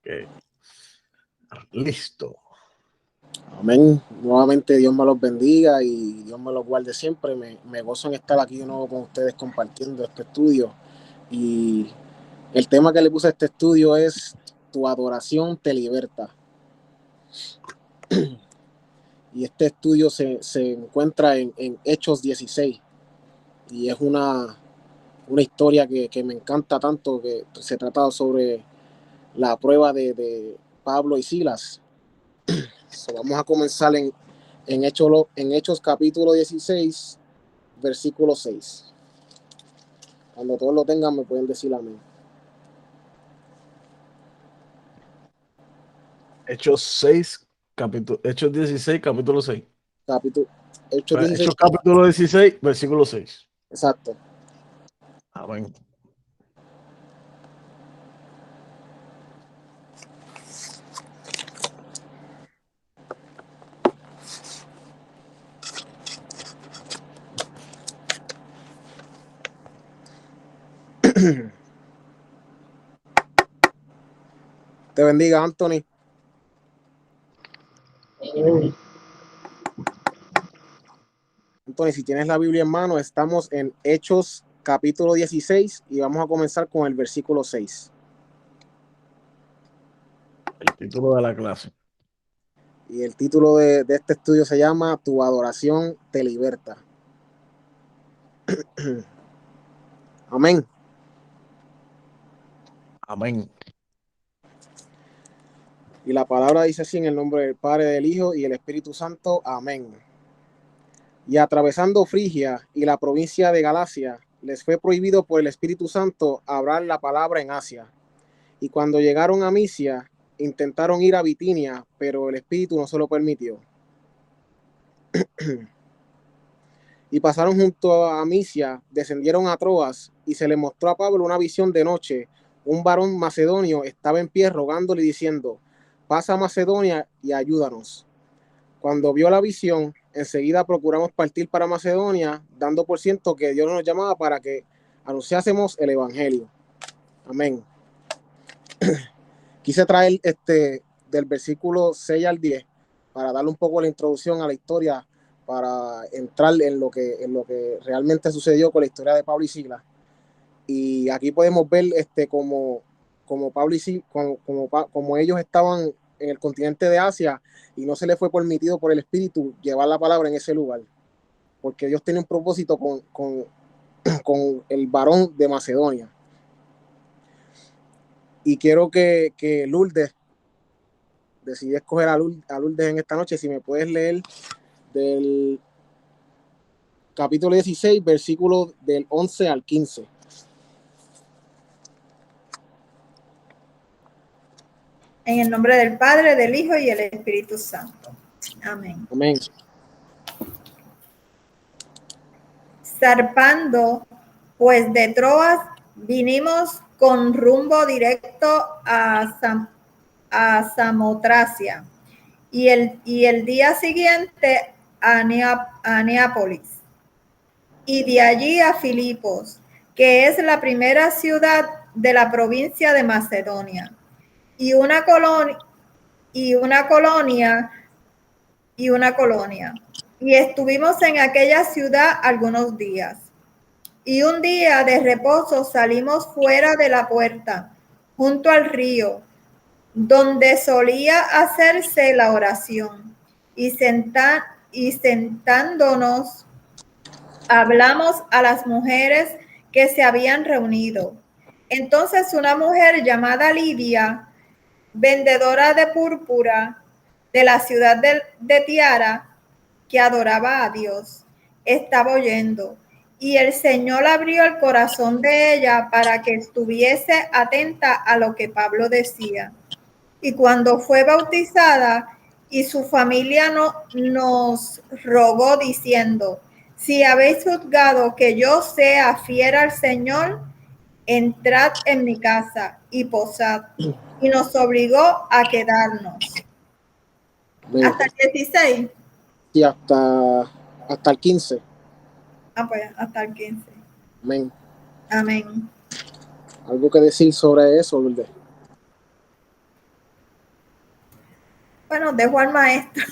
Okay. Listo. Amén. Nuevamente Dios me los bendiga y Dios me los guarde siempre. Me gozo en estar aquí de nuevo con ustedes compartiendo este estudio. Y el tema que le puse a este estudio es Tu adoración te liberta. Y este estudio se encuentra en Hechos 16. Y es una historia que me encanta tanto, que se trata sobre la prueba de Pablo y Silas. So, vamos a comenzar en Hechos capítulo 16, versículo 6. Cuando todos lo tengan me pueden decir amén. Hechos 16, capítulo 6. Hechos 16. Hechos capítulo 16, versículo 6. Exacto. Amén. Te bendiga, Anthony. Anthony, si tienes la Biblia en mano, estamos en Hechos capítulo 16 y vamos a comenzar con el versículo 6. El título de la clase. Y el título de este estudio se llama Tu adoración te liberta. Amén. Amén. Y la palabra dice así en el nombre del Padre, del Hijo y del Espíritu Santo. Amén. Y atravesando Frigia y la provincia de Galacia, les fue prohibido por el Espíritu Santo hablar la palabra en Asia. Y cuando llegaron a Misia, intentaron ir a Bitinia, pero el Espíritu no se lo permitió. Y pasaron junto a Misia, descendieron a Troas, y se le mostró a Pablo una visión de noche. Un varón macedonio estaba en pie rogándole y diciendo: pasa a Macedonia y ayúdanos. Cuando vio la visión, enseguida procuramos partir para Macedonia, dando por cierto que Dios nos llamaba para que anunciásemos el evangelio. Amén. Quise traer del versículo 6 al 10 para darle un poco la introducción a la historia, para entrar en lo que realmente sucedió con la historia de Pablo y Silas. Y aquí podemos ver como Pablo y Silas, como ellos estaban en el continente de Asia y no se les fue permitido por el Espíritu llevar la palabra en ese lugar, porque Dios tiene un propósito con el varón de Macedonia. Y quiero que Lourdes, decidí escoger a Lourdes en esta noche, si me puedes leer del capítulo 16, versículo del 11 al 15. En el nombre del Padre, del Hijo y del Espíritu Santo. Amén. Amén. Zarpando, pues de Troas, vinimos con rumbo directo a Samotracia y el día siguiente a Neápolis y de allí a Filipos, que es la primera ciudad de la provincia de Macedonia, y una colonia. Y estuvimos en aquella ciudad algunos días. Y un día de reposo salimos fuera de la puerta, junto al río, donde solía hacerse la oración. Y sentándonos, hablamos a las mujeres que se habían reunido. Entonces una mujer llamada Lidia, vendedora de púrpura de la ciudad de Tiara, que adoraba a Dios, estaba oyendo, y el Señor abrió el corazón de ella para que estuviese atenta a lo que Pablo decía. Y cuando fue bautizada y su familia nos rogó diciendo: si habéis juzgado que yo sea fiel al Señor, entrad en mi casa y posad. Y nos obligó a quedarnos. Amén. ¿Hasta el 16? Sí, hasta el 15. Ah, pues hasta el 15. Amén. Amén. ¿Algo que decir sobre eso, Lourdes? Bueno, dejo al maestro.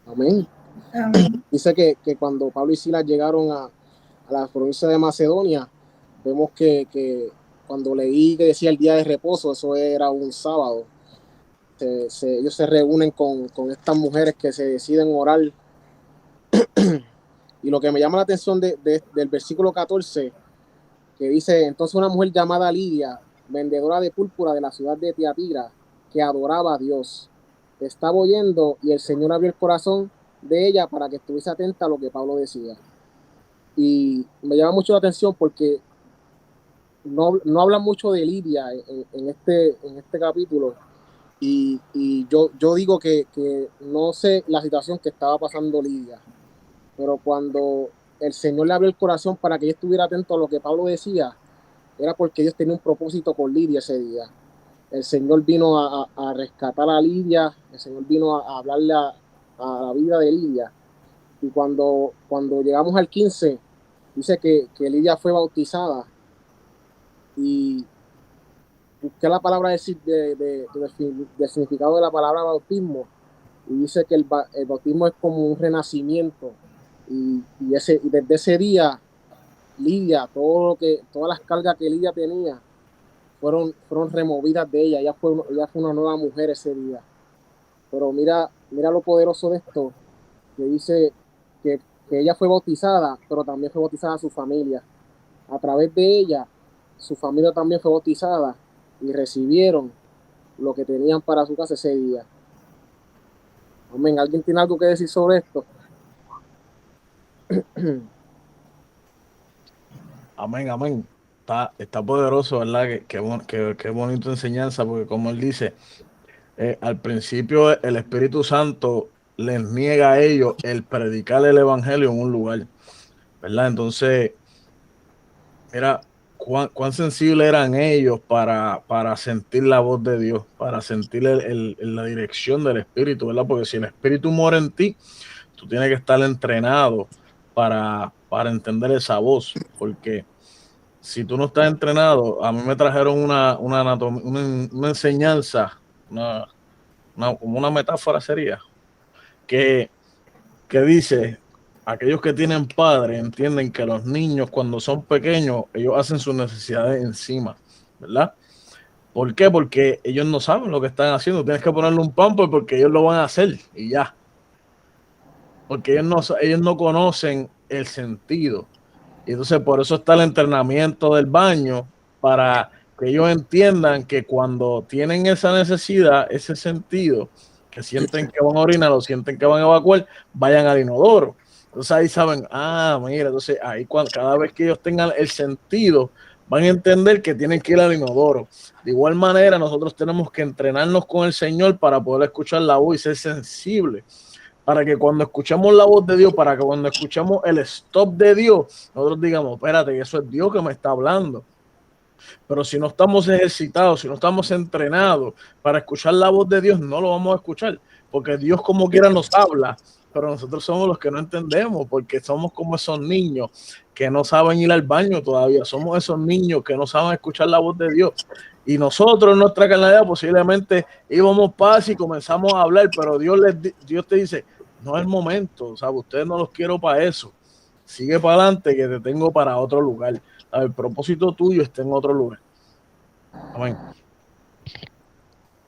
Amén. Amén. Dice que cuando Pablo y Silas llegaron a la provincia de Macedonia, vemos que cuando leí que decía el día de reposo, eso era un sábado. Ellos se reúnen con estas mujeres que se deciden orar. Y lo que me llama la atención del versículo 14, que dice: entonces una mujer llamada Lidia, vendedora de púrpura de la ciudad de Tiatira, que adoraba a Dios, estaba oyendo, y el Señor abrió el corazón de ella para que estuviese atenta a lo que Pablo decía. Y me llama mucho la atención porque no habla mucho de Lidia en este capítulo. Y yo digo que no sé la situación que estaba pasando Lidia, pero cuando el Señor le abrió el corazón para que ella estuviera atento a lo que Pablo decía, era porque Dios tenía un propósito con Lidia ese día. El Señor vino a rescatar a Lidia, el Señor vino a hablarle a la vida de Lidia. Y cuando llegamos al 15, dice que Lidia fue bautizada, y busqué la palabra del significado de la palabra bautismo, y dice que el bautismo es como un renacimiento, y desde ese día Lidia, todas las cargas que Lidia tenía fueron removidas de ella. Ella fue una nueva mujer ese día. Pero mira lo poderoso de esto, que dice que ella fue bautizada, pero también fue bautizada su familia. A través de ella, su familia también fue bautizada y recibieron lo que tenían para su casa ese día. Amén. ¿Alguien tiene algo que decir sobre esto? Amén, amén. Está poderoso, ¿verdad? Qué bonita enseñanza, porque como él dice, al principio el Espíritu Santo les niega a ellos el predicar el Evangelio en un lugar, ¿verdad? Entonces, mira cuán sensibles eran ellos para sentir la voz de Dios, para sentir la dirección del Espíritu, ¿verdad? Porque si el Espíritu mora en ti, tú tienes que estar entrenado para entender esa voz, porque si tú no estás entrenado, a mí me trajeron una anatomía, una enseñanza, como una metáfora sería, que, que dice, aquellos que tienen padres entienden que los niños cuando son pequeños, ellos hacen sus necesidades encima, ¿verdad? ¿Por qué? Porque ellos no saben lo que están haciendo, tienes que ponerle un pamper porque ellos lo van a hacer y ya, porque ellos no conocen el sentido. Y entonces por eso está el entrenamiento del baño, para que ellos entiendan que cuando tienen esa necesidad, ese sentido, que sienten que van a orinar o sienten que van a evacuar, vayan al inodoro. Entonces ahí saben, mira, entonces ahí cada vez que ellos tengan el sentido, van a entender que tienen que ir al inodoro. De igual manera, nosotros tenemos que entrenarnos con el Señor para poder escuchar la voz y ser sensibles, para que cuando escuchemos la voz de Dios, para que cuando escuchemos el stop de Dios, nosotros digamos, espérate, eso es Dios que me está hablando. Pero si no estamos ejercitados, si no estamos entrenados para escuchar la voz de Dios, no lo vamos a escuchar, porque Dios como quiera nos habla, pero nosotros somos los que no entendemos, porque somos como esos niños que no saben ir al baño todavía, somos esos niños que no saben escuchar la voz de Dios. Y nosotros en nuestra carnalidad posiblemente íbamos paz y comenzamos a hablar, pero Dios te dice, no es el momento, ¿sabes? Ustedes no los quiero para eso. Sigue para adelante que te tengo para otro lugar. El propósito tuyo está en otro lugar. Amén.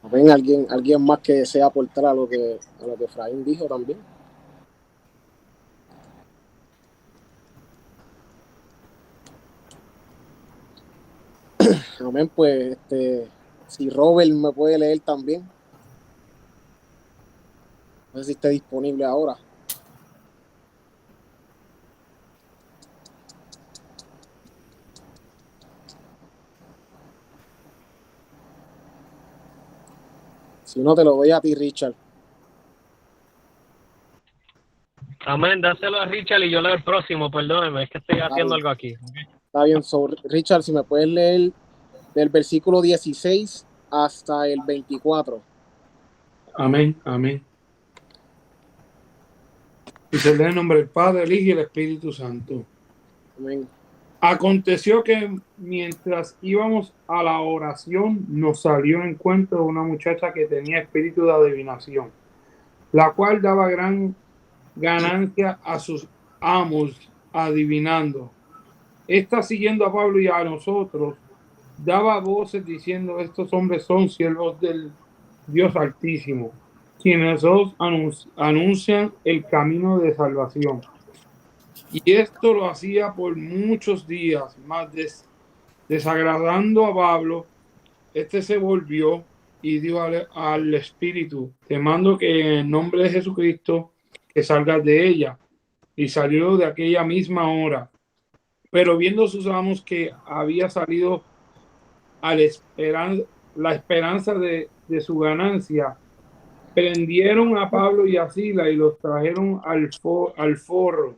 Amén. ¿Alguien más que desea aportar a lo que Efraín dijo también? Amén. Pues si Robert me puede leer también. No sé si está disponible ahora. Si no, te lo doy a ti, Richard. Amén, dáselo a Richard y yo leo el próximo, perdóneme, es que estoy haciendo algo aquí. Está bien, Richard, si me puedes leer del versículo 16 hasta el 24. Amén, amén. Y se lee en nombre del Padre, el Hijo y el Espíritu Santo. Amén. Aconteció que mientras íbamos a la oración, nos salió en encuentro una muchacha que tenía espíritu de adivinación, la cual daba gran ganancia a sus amos adivinando. Esta, siguiendo a Pablo y a nosotros, daba voces diciendo: estos hombres son siervos del Dios Altísimo, quienes os anuncian el camino de salvación. Y esto lo hacía por muchos días, más desagradando a Pablo. Este se volvió y dijo al Espíritu: te mando que en el nombre de Jesucristo que salgas de ella. Y salió de aquella misma hora. Pero viendo sus amos que había salido la esperanza de su ganancia, prendieron a Pablo y a Sila y los trajeron al forro.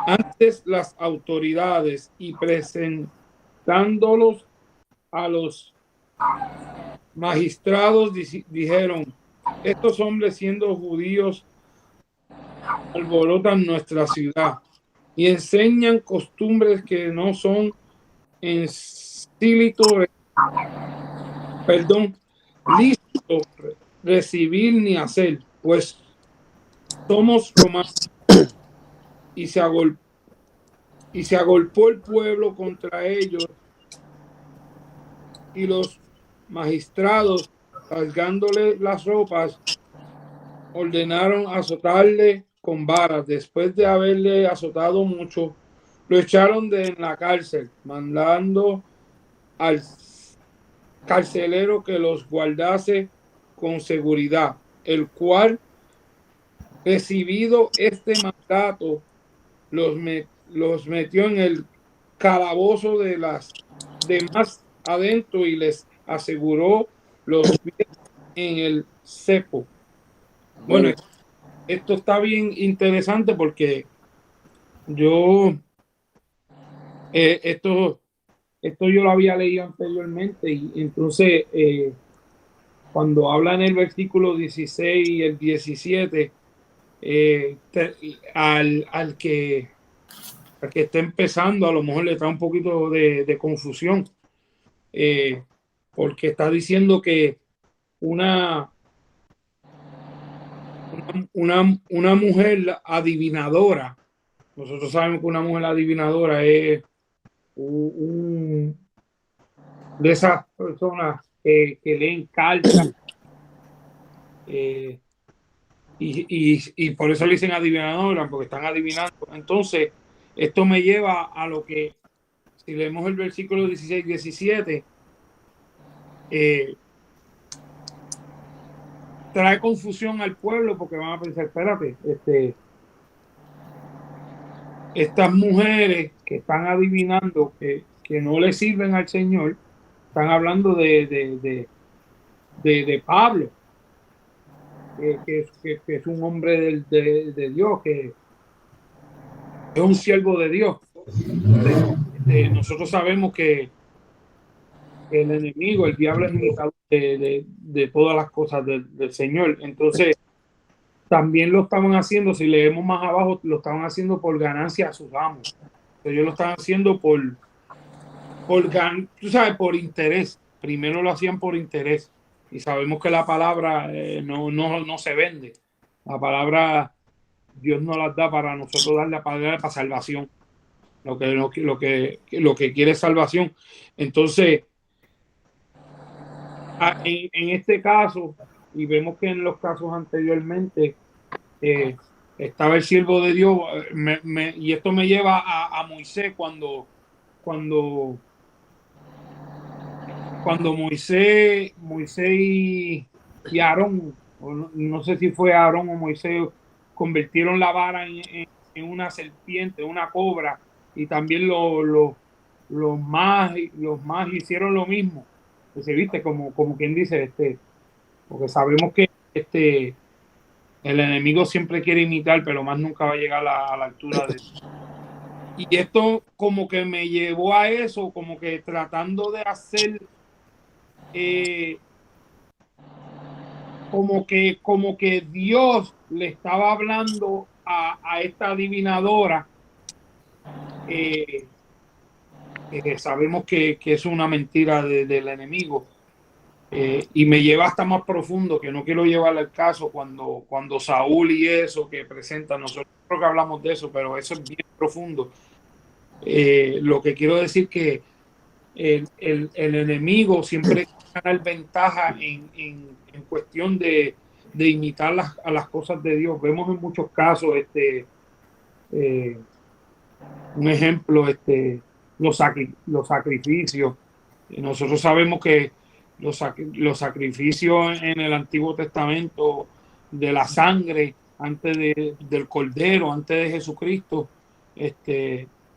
Antes las autoridades, y presentándolos a los magistrados, dijeron: estos hombres, siendo judíos, alborotan nuestra ciudad y enseñan costumbres que no son en lícito recibir ni hacer, pues somos romanos. Y se agolpó el pueblo contra ellos, y los magistrados, rasgándole las ropas, ordenaron azotarle con varas. Después de haberle azotado mucho, lo echaron en la cárcel, mandando al carcelero que los guardase con seguridad, el cual, recibido este mandato, los metió en el calabozo de las demás adentro y les aseguró los pies en el cepo. Bueno, esto está bien interesante porque yo esto yo lo había leído anteriormente, y entonces cuando habla en el versículo 16 y el 17, al que esté empezando, a lo mejor le trae un poquito de confusión, porque está diciendo que una mujer adivinadora. Nosotros sabemos que una mujer adivinadora es de esas personas que leen cartas, y por eso le dicen adivinadora, porque están adivinando. Entonces, esto me lleva a lo que, si leemos el versículo 16-17, trae confusión al pueblo, porque van a pensar: espérate, estas mujeres que están adivinando, que no le sirven al Señor, están hablando de Pablo, que es un hombre de Dios, que es un siervo de Dios. Nosotros sabemos que el enemigo, el diablo, es imitador de todas las cosas del Señor. Entonces, también lo estaban haciendo, si leemos más abajo, lo estaban haciendo por ganancia a sus amos. Ellos lo estaban haciendo por interés. Primero lo hacían por interés. Y sabemos que la palabra no se vende. La palabra Dios nos la da para nosotros darle la palabra para salvación. Lo que quiere es salvación. Entonces, en este caso, y vemos que en los casos anteriormente estaba el siervo de Dios, y esto me lleva a Moisés cuando Moisés y Aarón, no sé si fue Aarón o Moisés, convirtieron la vara en una serpiente, una cobra, y también los más hicieron lo mismo. Se viste como quien dice, porque sabemos que el enemigo siempre quiere imitar, pero más nunca va a llegar a la altura de eso. Y esto como que me llevó a eso, como que tratando de hacer como que Dios le estaba hablando a esta adivinadora, sabemos que es una mentira del enemigo. Y me lleva hasta más profundo, que no quiero llevar al caso cuando Saúl y eso que presentan, nosotros creo que hablamos de eso, pero eso es bien profundo. Lo que quiero decir que el enemigo siempre gana ventaja en cuestión de imitar a las cosas de Dios. Vemos en muchos casos un ejemplo, los sacrificios. Nosotros sabemos que los sacrificios en el Antiguo Testamento de la sangre antes del Cordero, antes de Jesucristo,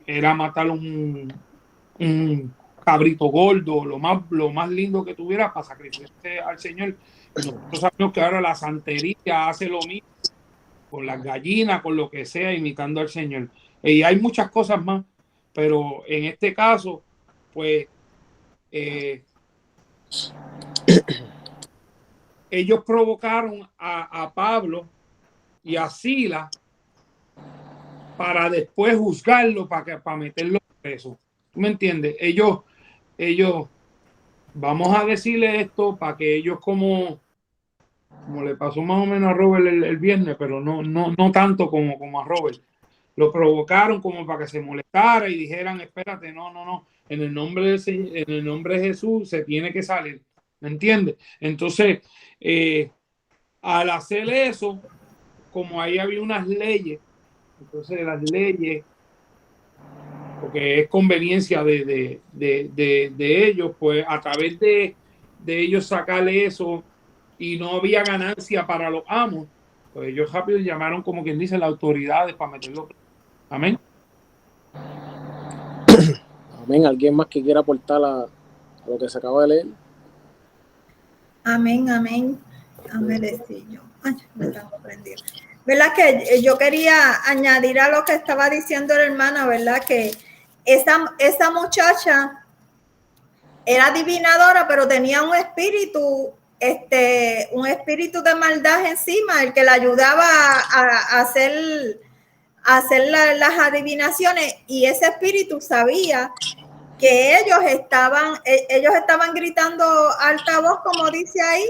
era matar un cabrito gordo, lo más lindo que tuviera para sacrificarse al Señor. Nosotros sabemos que ahora la santería hace lo mismo con las gallinas, con lo que sea, imitando al Señor. Y hay muchas cosas más, pero en este caso, pues, ellos provocaron a Pablo y a Silas para después juzgarlo, para meterlo preso. ¿Tú me entiendes? Ellos, vamos a decirle esto para que ellos como le pasó más o menos a Robert el viernes, pero no tanto como a Robert. Lo provocaron como para que se molestara y dijeran, espérate, no, en el nombre de Jesús se tiene que salir. ¿Me entiendes? Entonces, al hacer eso, como ahí había unas leyes, entonces las leyes, porque es conveniencia de ellos, pues a través de ellos sacarle eso y no había ganancia para los amos, pues ellos rápido llamaron, como quien dice, las autoridades para meterlo. Amén. Amén. ¿Alguien más que quiera aportar a lo que se acaba de leer? Amén. Amén. Ay, me están prendiendo. ¿Verdad que yo quería añadir a lo que estaba diciendo el hermano, verdad? Que esa muchacha era adivinadora, pero tenía un espíritu de maldad encima, el que la ayudaba a hacer las adivinaciones, y ese espíritu sabía que ellos estaban gritando alta voz, como dice ahí,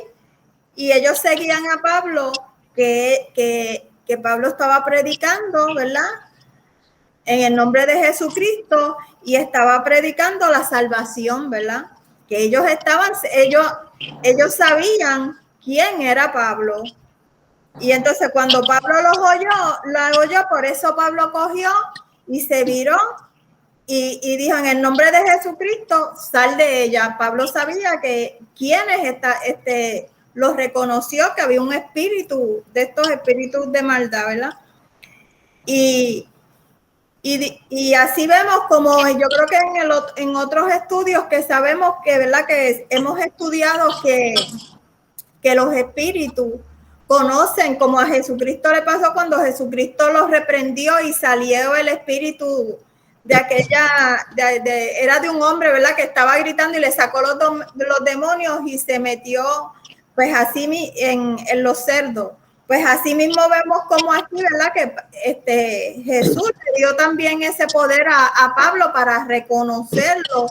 y ellos seguían a Pablo, que Pablo estaba predicando, ¿verdad? En el nombre de Jesucristo, y estaba predicando la salvación, ¿verdad? Que ellos sabían quién era Pablo. Y entonces cuando Pablo lo oyó, por eso Pablo cogió y se viró y dijo, en el nombre de Jesucristo, sal de ella. Pablo sabía que quienes los reconoció, que había un espíritu, de estos espíritus de maldad, ¿verdad? Y así vemos, como yo creo que en otros estudios que sabemos que, ¿verdad? Que hemos estudiado que los espíritus conocen, como a Jesucristo le pasó cuando Jesucristo los reprendió y salió el espíritu de era de un hombre, ¿verdad? Que estaba gritando y le sacó los demonios y se metió, pues así en los cerdos. Pues así mismo vemos como aquí, ¿verdad? Que Jesús le dio también ese poder a Pablo para reconocerlo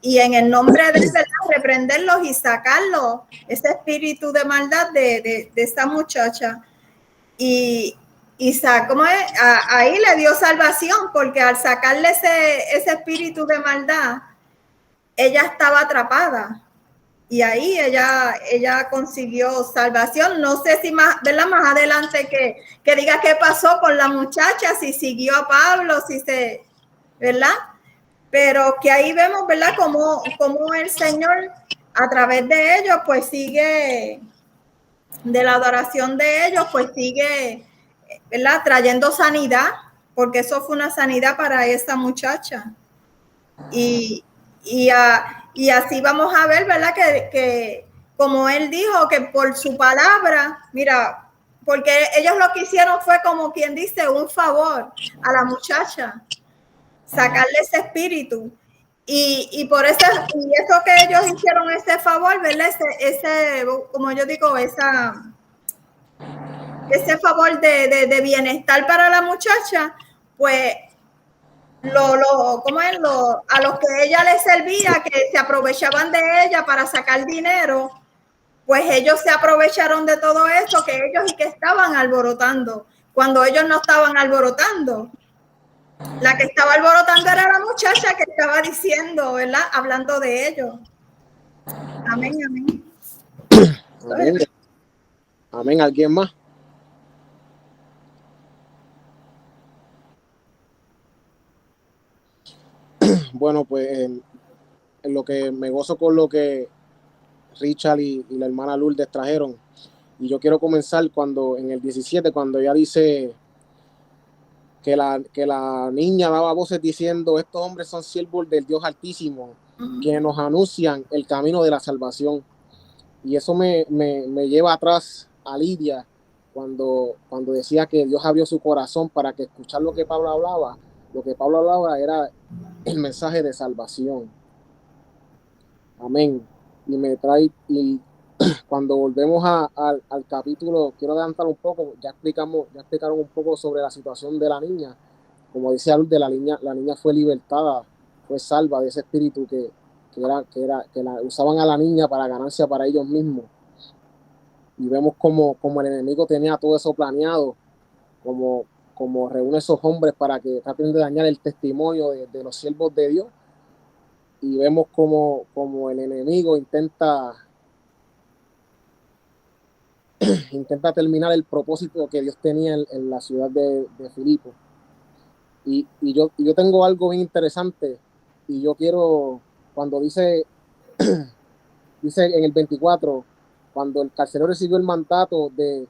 y en el nombre de él, ¿verdad? Reprenderlos y sacarlos, ese espíritu de maldad de esta muchacha. Y ¿cómo es? Ahí le dio salvación, porque al sacarle ese espíritu de maldad, ella estaba atrapada. Y ahí ella consiguió salvación. No sé si ¿verdad? Más adelante que diga qué pasó con la muchacha, si siguió a Pablo, ¿verdad? Pero que ahí vemos, ¿verdad? Como el Señor, a través de ellos, pues sigue, de la adoración de ellos, pues sigue, ¿verdad? Trayendo sanidad, porque eso fue una sanidad para esa muchacha. Y así vamos a ver, ¿verdad? Que como él dijo, que por su palabra, mira, porque ellos lo que hicieron fue, como quien dice, un favor a la muchacha, sacarle ese espíritu. Y por eso, y eso que ellos hicieron ese favor, ¿verdad? Ese como yo digo, ese favor de bienestar para la muchacha, pues ¿cómo es? A los que ella les servía, que se aprovechaban de ella para sacar dinero, pues ellos se aprovecharon de todo eso, que ellos y que estaban alborotando, cuando ellos no estaban alborotando. La que estaba alborotando era la muchacha que estaba diciendo, ¿verdad? Hablando de ellos. Amén, amén. Amén. Amén. ¿Alguien más? Bueno, pues en lo que me gozo con lo que Richard y la hermana Lourdes trajeron. Y yo quiero comenzar cuando en el 17, cuando ella dice que la niña daba voces diciendo: estos hombres son siervos del Dios Altísimo, que nos anuncian el camino de la salvación. Y eso me lleva atrás a Lidia, cuando decía que Dios abrió su corazón para que escuchar lo que Pablo hablaba. Lo que Pablo hablaba era el mensaje de salvación. Amén. Y me trae, y cuando volvemos al capítulo, quiero adelantar un poco, ya explicaron un poco sobre la situación de la niña. Como decía Luz, la niña fue libertada, fue salva de ese espíritu que usaban a la niña para ganancia para ellos mismos. Y vemos como el enemigo tenía todo eso planeado, como reúne esos hombres para que traten de dañar el testimonio de los siervos de Dios. Y vemos como el enemigo intenta terminar el propósito que Dios tenía en la ciudad de Filipo. Y yo tengo algo bien interesante, y yo quiero, cuando dice en el 24, cuando el carcelero recibió el mandato de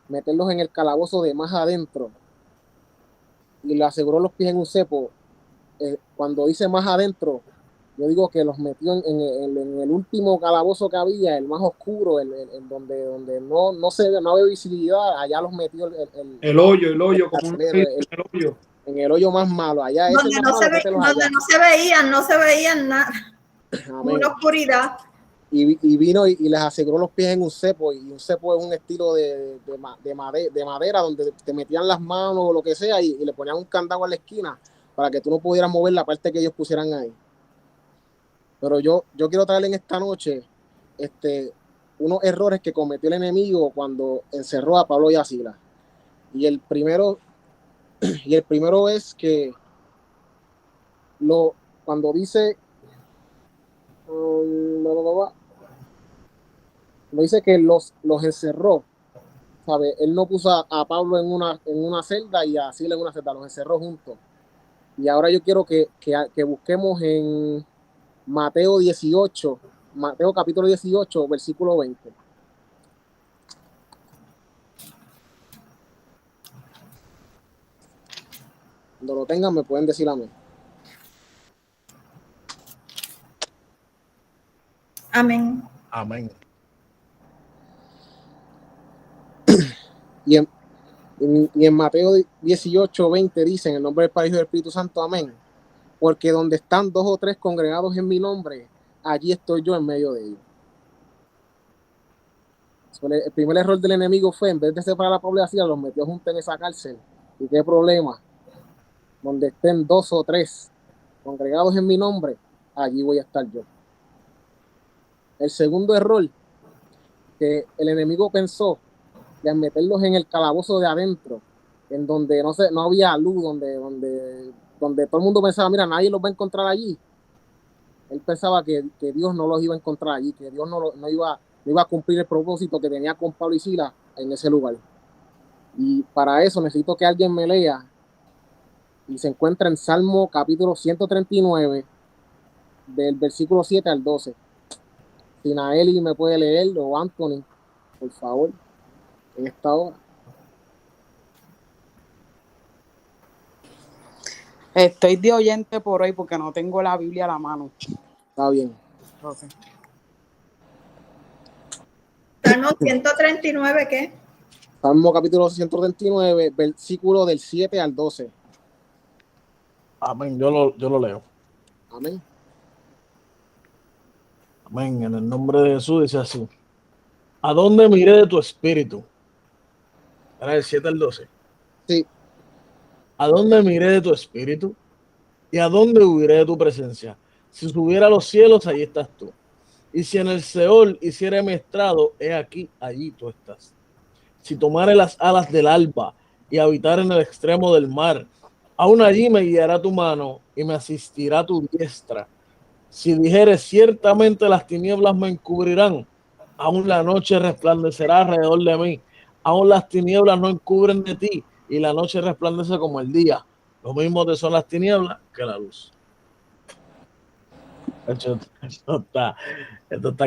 meterlos en el calabozo de más adentro y le aseguró los pies en un cepo, cuando dice más adentro, yo digo que los metió en el último calabozo que había, el más oscuro, donde no había visibilidad. Allá los metió el hoyo, como un hoyo. En el hoyo más malo, allá donde no se veían nada. Amén. Una oscuridad. Y vino y les aseguró los pies en un cepo, y un cepo es un estilo de madera donde te metían las manos o lo que sea, y le ponían un candado a la esquina para que tú no pudieras mover la parte que ellos pusieran ahí. Pero yo quiero traerle en esta noche unos errores que cometió el enemigo cuando encerró a Pablo y a Silas. Y el primero es que cuando dice dice que los encerró, ¿sabe? Él no puso a Pablo en una celda y a Silas en una celda, los encerró juntos. Y ahora yo quiero que busquemos en Mateo capítulo 18, versículo 20. Cuando lo tengan me pueden decir amén. Amén. Amén. Y en Mateo 18, 20 dice: en el nombre del Padre y del Espíritu Santo, amén. Porque donde están 2 o 3 congregados en mi nombre, allí estoy yo en medio de ellos. El primer error del enemigo fue, en vez de separar a Pablo y a Silas, los metió juntos en esa cárcel. ¿Y qué problema? Donde estén 2 o 3 congregados en mi nombre, allí voy a estar yo. El segundo error que el enemigo pensó, de meterlos en el calabozo de adentro, en donde no había luz, donde todo el mundo pensaba: mira, nadie los va a encontrar allí. Él pensaba que Dios no los iba a encontrar allí, que Dios no iba a cumplir el propósito que tenía con Pablo y Silas en ese lugar. Y para eso necesito que alguien me lea, y se encuentra en Salmo capítulo 139, del versículo 7 al 12. Si Naeli me puede leer, o Anthony, por favor, en esta hora. Estoy de oyente por hoy porque no tengo la Biblia a la mano. Está bien. Okay. Salmo 139, ¿qué? Salmo capítulo 139, versículo del 7 al 12. Amén. Yo lo leo. Amén. Amén. En el nombre de Jesús dice así: ¿a dónde miré de tu espíritu? Era el 7 al 12. Sí. ¿A dónde miré de tu espíritu? ¿Y a dónde huiré de tu presencia? Si subiera a los cielos, allí estás tú. Y si en el Seol hiciera mi estrado, he aquí, allí tú estás. Si tomare las alas del alba y habitar en el extremo del mar, aún allí me guiará tu mano y me asistirá tu diestra. Si dijere, ciertamente las tinieblas me encubrirán, aún la noche resplandecerá alrededor de mí. Aún las tinieblas no encubren de ti, y la noche resplandece como el día. Lo mismo te son las tinieblas que la luz. Esto está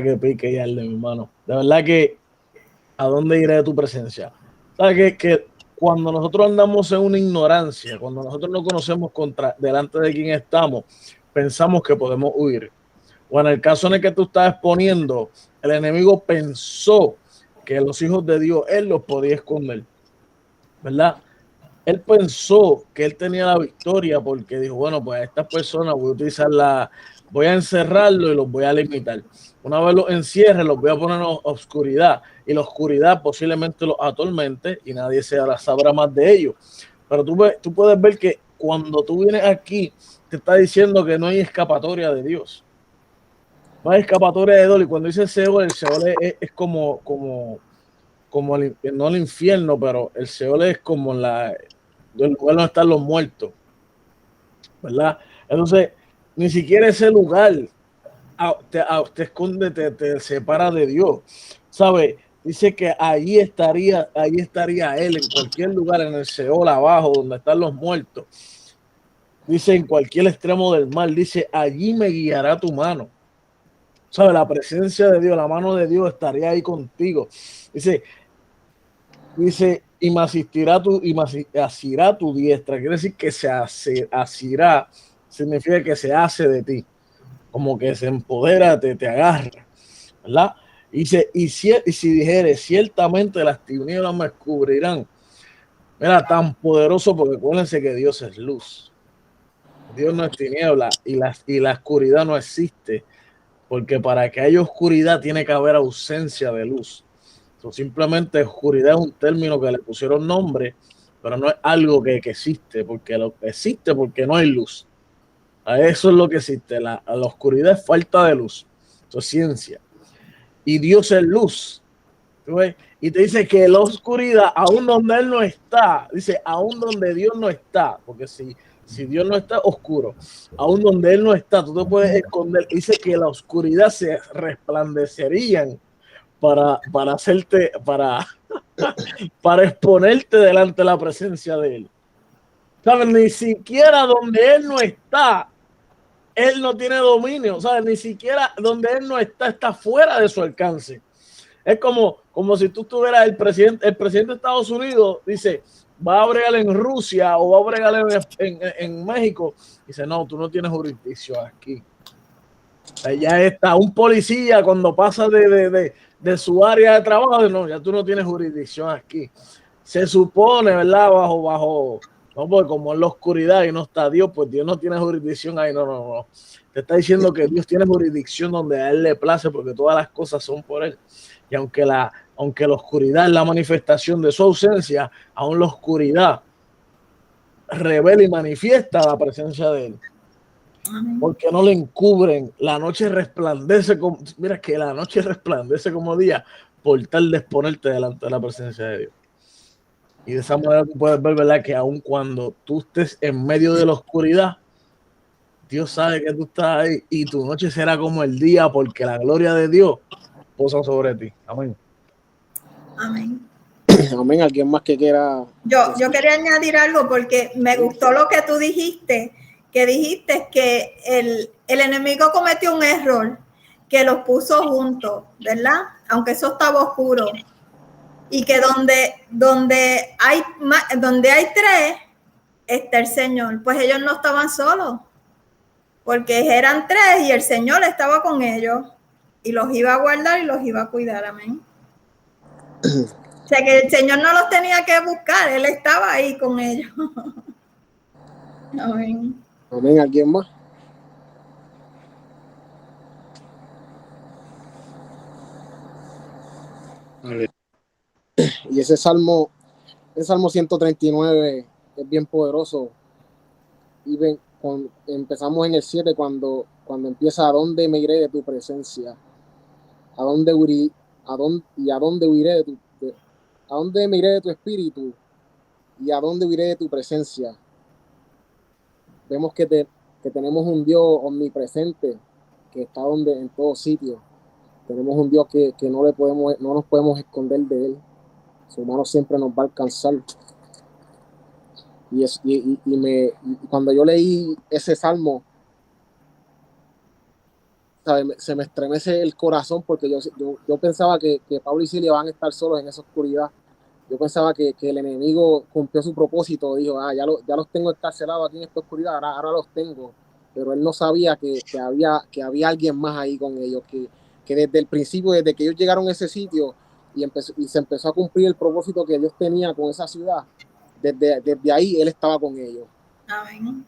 que pique y arde, mi hermano. De verdad que, ¿a dónde iré de tu presencia? ¿Sabes que cuando nosotros andamos en una ignorancia, cuando nosotros no conocemos delante de quién estamos, pensamos que podemos huir? O en el caso en el que tú estás exponiendo, el enemigo pensó que los hijos de Dios, él los podía esconder, ¿verdad? Él pensó que él tenía la victoria porque dijo, bueno, pues a estas personas voy a encerrarlos y los voy a limitar. Una vez los encierre, los voy a poner en oscuridad, y la oscuridad posiblemente los atormente y nadie sabrá más de ellos. Pero tú puedes ver que cuando tú vienes aquí, te está diciendo que no hay escapatoria de Dios. No hay escapatoria de Dios. Y cuando dice Seol, el Seol es como no el infierno, pero el Seol es como el lugar donde están los muertos, ¿verdad? Entonces, ni siquiera ese lugar te esconde, te separa de Dios, ¿sabes? Dice que allí estaría él, en cualquier lugar, en el Seol abajo, donde están los muertos. Dice, en cualquier extremo del mar, dice, allí me guiará tu mano. ¿Sabes? La presencia de Dios, la mano de Dios estaría ahí contigo. Dice, y me asistirá tu diestra. Quiere decir que asirá, significa que se hace de ti, como que se empodera, te agarra, ¿verdad? Dice, y si dijere, ciertamente las tinieblas me cubrirán. Mira, tan poderoso, porque acuérdense que Dios es luz. Dios no es tiniebla, y la oscuridad no existe, porque para que haya oscuridad tiene que haber ausencia de luz. Simplemente oscuridad es un término que le pusieron nombre, pero no es algo que existe, porque lo que existe porque no hay luz. A eso es lo que existe. La oscuridad es falta de luz. Eso es ciencia. Y Dios es luz. Y te dice que la oscuridad, aún donde Él no está, dice, aún donde Dios no está, porque si Dios no está, oscuro, aún donde Él no está, tú te puedes esconder. Dice que la oscuridad se resplandecerían para hacerte, para exponerte delante de la presencia de Él. ¿Sabes? Ni siquiera donde Él no está, Él no tiene dominio. ¿Sabes? Ni siquiera donde Él no está fuera de su alcance. Es como si tú tuvieras el presidente de Estados Unidos, dice, va a bregar en Rusia o va a bregar en México. Dice, no, tú no tienes jurisdicción aquí. Ya está un policía cuando pasa de su área de trabajo, no, ya tú no tienes jurisdicción aquí. Se supone, ¿verdad? No, porque como en la oscuridad y no está Dios, pues Dios no tiene jurisdicción ahí, no. Te está diciendo que Dios tiene jurisdicción donde a Él le place, porque todas las cosas son por Él. Y aunque la oscuridad es la manifestación de su ausencia, aún la oscuridad revela y manifiesta la presencia de Él. Porque no le encubren. La noche resplandece como, mira que la noche resplandece como día, por tal de exponerte delante de la presencia de Dios. Y de esa manera tú puedes ver, ¿verdad? Que aun cuando tú estés en medio de la oscuridad, Dios sabe que tú estás ahí y tu noche será como el día, porque la gloria de Dios posa sobre ti. Amén. Amén. Amén. ¿Alguien más que quiera? Yo quería añadir algo porque me gustó lo que tú dijiste, que el enemigo cometió un error, que los puso juntos, ¿verdad? Aunque eso estaba oscuro. Y que donde hay tres, está el Señor. Pues ellos no estaban solos, porque eran tres y el Señor estaba con ellos y los iba a guardar y los iba a cuidar. Amén. O sea que el Señor no los tenía que buscar, Él estaba ahí con ellos. Amén. Amén. ¿Alguien más? Y ese Salmo 139 es bien poderoso. Y empezamos en el 7 cuando empieza: ¿a dónde me iré de tu presencia? ¿A dónde huiré, a dónde huiré a dónde me iré de tu espíritu? ¿Y a dónde huiré de tu presencia? Vemos que tenemos un Dios omnipresente que está en todo sitio. Tenemos un Dios que no nos podemos esconder de él. Su mano siempre nos va a alcanzar. Y cuando yo leí ese salmo, ¿sabes? Se me estremece el corazón, porque yo pensaba que Pablo y Silas van a estar solos en esa oscuridad. Yo pensaba que el enemigo cumplió su propósito, dijo: ya los tengo encarcelados aquí en esta oscuridad, ahora los tengo. Pero él no sabía que había alguien más ahí con ellos, que desde el principio, desde que ellos llegaron a ese sitio y se empezó a cumplir el propósito que Dios tenía con esa ciudad, desde ahí él estaba con ellos. Amén.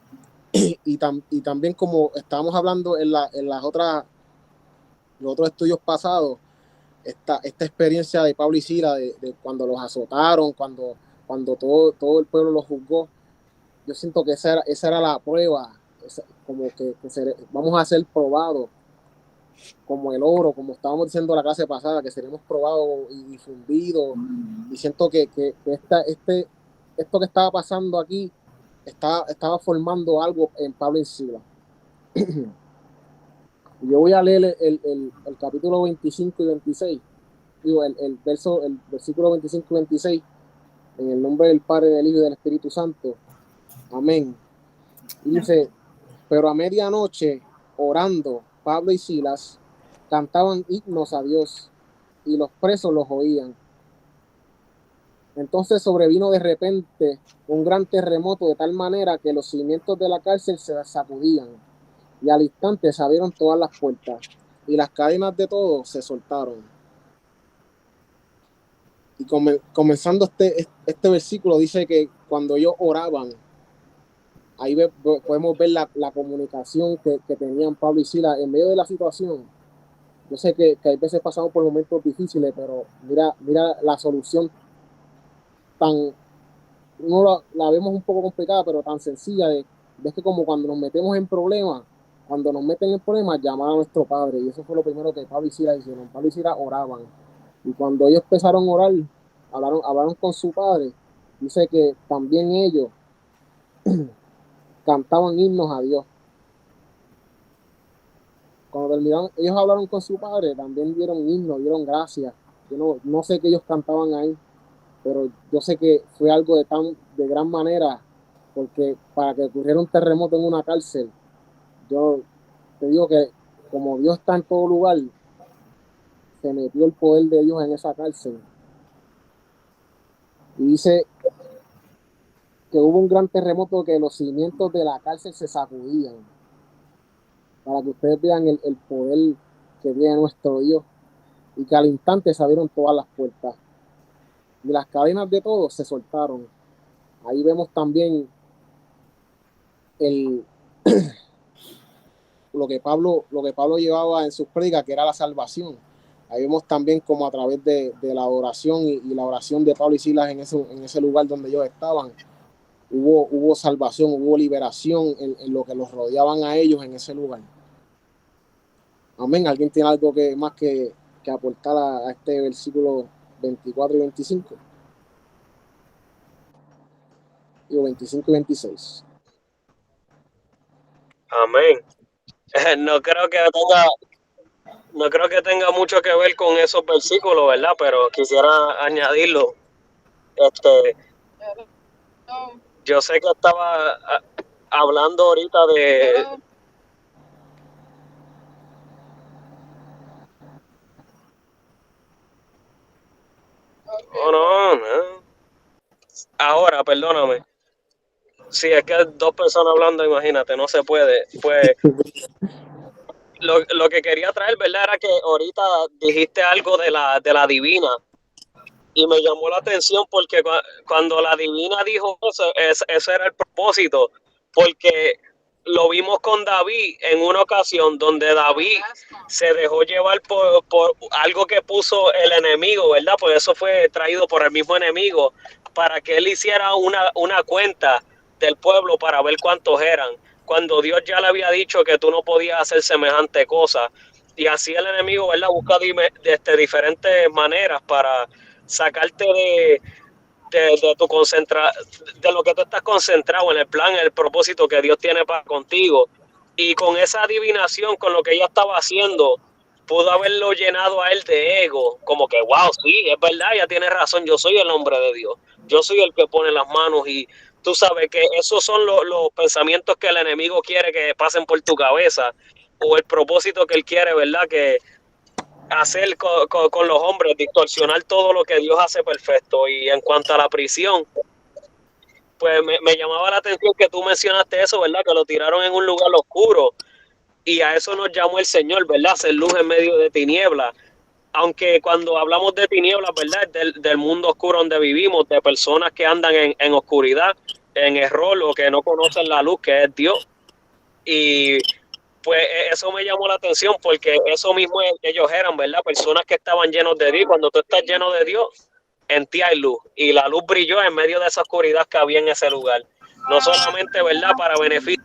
Y también, como estábamos hablando en los otros estudios pasados, esta experiencia de Pablo y Silas, de cuando los azotaron, cuando todo el pueblo los juzgó, yo siento que esa era la prueba, como que vamos a ser probados como el oro, como estábamos diciendo la clase pasada, que seremos probados y difundidos. Y siento que esto que estaba pasando aquí estaba formando algo en Pablo y Silas. Yo voy a leer el capítulo 25 y 26, digo, el versículo 25 y 26, en el nombre del Padre, del Hijo y del Espíritu Santo. Amén. Y dice: pero a medianoche, orando, Pablo y Silas cantaban himnos a Dios, y los presos los oían. Entonces sobrevino de repente un gran terremoto, de tal manera que los cimientos de la cárcel se sacudían, y al instante se abrieron todas las puertas, y las cadenas de todos se soltaron. Y comenzando este versículo, dice que cuando ellos oraban, ahí podemos ver la comunicación que tenían Pablo y Silas en medio de la situación. Yo sé que hay veces pasamos por momentos difíciles, pero mira la solución la vemos un poco complicada, pero tan sencilla, de que como cuando nos metemos en problemas, llamar a nuestro Padre. Y eso fue lo primero que Pablo y Silas hicieron. Pablo y Silas oraban. Y cuando ellos empezaron a orar, hablaron con su Padre. Dice que también ellos cantaban himnos a Dios. Cuando terminaron, ellos hablaron con su Padre, también dieron himnos, dieron gracias. Yo no sé qué ellos cantaban ahí, pero yo sé que fue algo de gran manera, porque para que ocurriera un terremoto en una cárcel, yo te digo que como Dios está en todo lugar, se metió el poder de Dios en esa cárcel. Y dice que hubo un gran terremoto, que los cimientos de la cárcel se sacudían, para que ustedes vean el poder que tiene nuestro Dios, y que al instante se abrieron todas las puertas y las cadenas de todos se soltaron. Ahí vemos también lo que Pablo llevaba en sus prédicas, que era la salvación. Ahí vemos también como a través de la oración y la oración de Pablo y Silas en ese lugar donde ellos estaban, hubo salvación, hubo liberación en lo que los rodeaban a ellos en ese lugar. Amén. ¿Alguien tiene algo más que aportar a este versículo 24 y 25? Digo, 25 y 26. Amén. No creo que tenga mucho que ver con esos versículos, ¿verdad? Pero quisiera añadirlo. Yo sé que estaba hablando ahorita de... Oh, no. Ahora, perdóname. Si es que dos personas hablando, imagínate, no se puede. Pues lo que quería traer, ¿verdad? Era que ahorita dijiste algo de la divina. Y me llamó la atención porque cuando la divina dijo eso, ese era el propósito. Porque lo vimos con David en una ocasión donde David se dejó llevar por algo que puso el enemigo, ¿verdad? Pues eso fue traído por el mismo enemigo para que él hiciera una cuenta del pueblo para ver cuántos eran. cuando Dios ya le había dicho que tú no podías hacer semejante cosa. Y así el enemigo, ¿verdad? Busca diferentes maneras para sacarte de tu de lo que tú estás concentrado en el plan, en el propósito que Dios tiene para contigo. Y con esa adivinación, con lo que ella estaba haciendo, pudo haberlo llenado a él de ego, como que, wow, sí, es verdad, ella tiene razón, yo soy el hombre de Dios, yo soy el que pone las manos, y tú sabes que esos son los pensamientos que el enemigo quiere que pasen por tu cabeza, o el propósito que él quiere, ¿verdad? Que hacer con los hombres, distorsionar todo lo que Dios hace perfecto. Y en cuanto a la prisión, pues me llamaba la atención que tú mencionaste eso, ¿verdad? Que lo tiraron en un lugar oscuro, y a eso nos llamó el Señor, ¿verdad? Hacer luz en medio de tinieblas. Aunque cuando hablamos de tinieblas, ¿verdad? Del mundo oscuro donde vivimos, de personas que andan en oscuridad, en error, o que no conocen la luz, que es Dios. Y pues eso me llamó la atención, porque eso mismo ellos eran, ¿verdad? Personas que estaban llenos de Dios. Cuando tú estás lleno de Dios, en ti hay luz, y la luz brilló en medio de esa oscuridad que había en ese lugar. No solamente, ¿verdad?, para beneficio.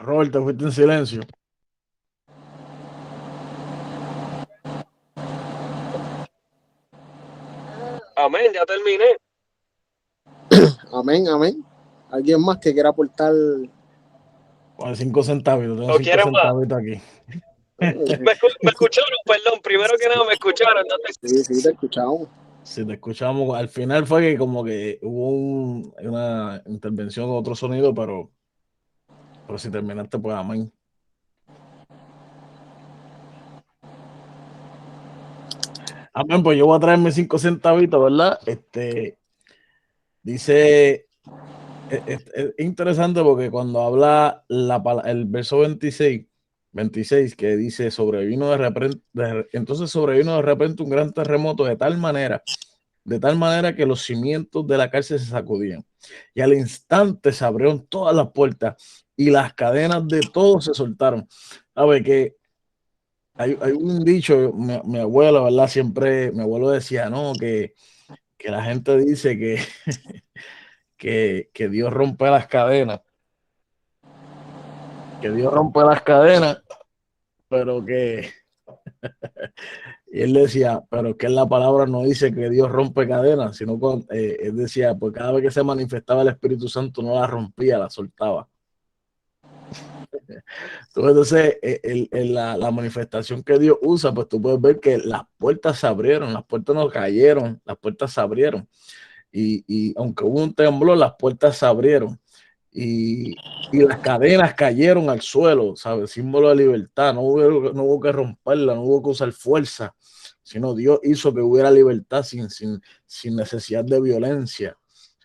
Robert, te fuiste en silencio. Amén, ya terminé. Amén, amén. ¿Alguien más que quiera aportar? Con 5 centavos, tengo ¿O 5 quieren más? centavitos aquí. Me escucharon, perdón, primero que nada me escucharon. Sí, te escuchamos. Si te escuchamos, al final fue que como que hubo una intervención con otro sonido, pero si terminaste, pues amén. Amén, pues yo voy a traerme 5 centavitos, ¿verdad? Dice, es interesante porque cuando habla el verso 26 que dice, entonces sobrevino de repente un gran terremoto de tal manera que los cimientos de la cárcel se sacudían, y al instante se abrieron todas las puertas y las cadenas de todos se soltaron. A ver, que hay un dicho, mi abuelo, ¿verdad? Siempre, mi abuelo decía, no, que la gente dice que Dios rompe las cadenas, pero que y él decía, pero que la palabra no dice que Dios rompe cadenas, sino que él decía, pues cada vez que se manifestaba el Espíritu Santo no la rompía, la soltaba. Entonces, la manifestación que Dios usa, pues tú puedes ver que las puertas se abrieron, las puertas no cayeron, las puertas se abrieron. Y aunque hubo un temblor, las puertas se abrieron. Y las cadenas cayeron al suelo, ¿sabes? Símbolo de libertad. No hubo que romperla, no hubo que usar fuerza, sino Dios hizo que hubiera libertad sin necesidad de violencia.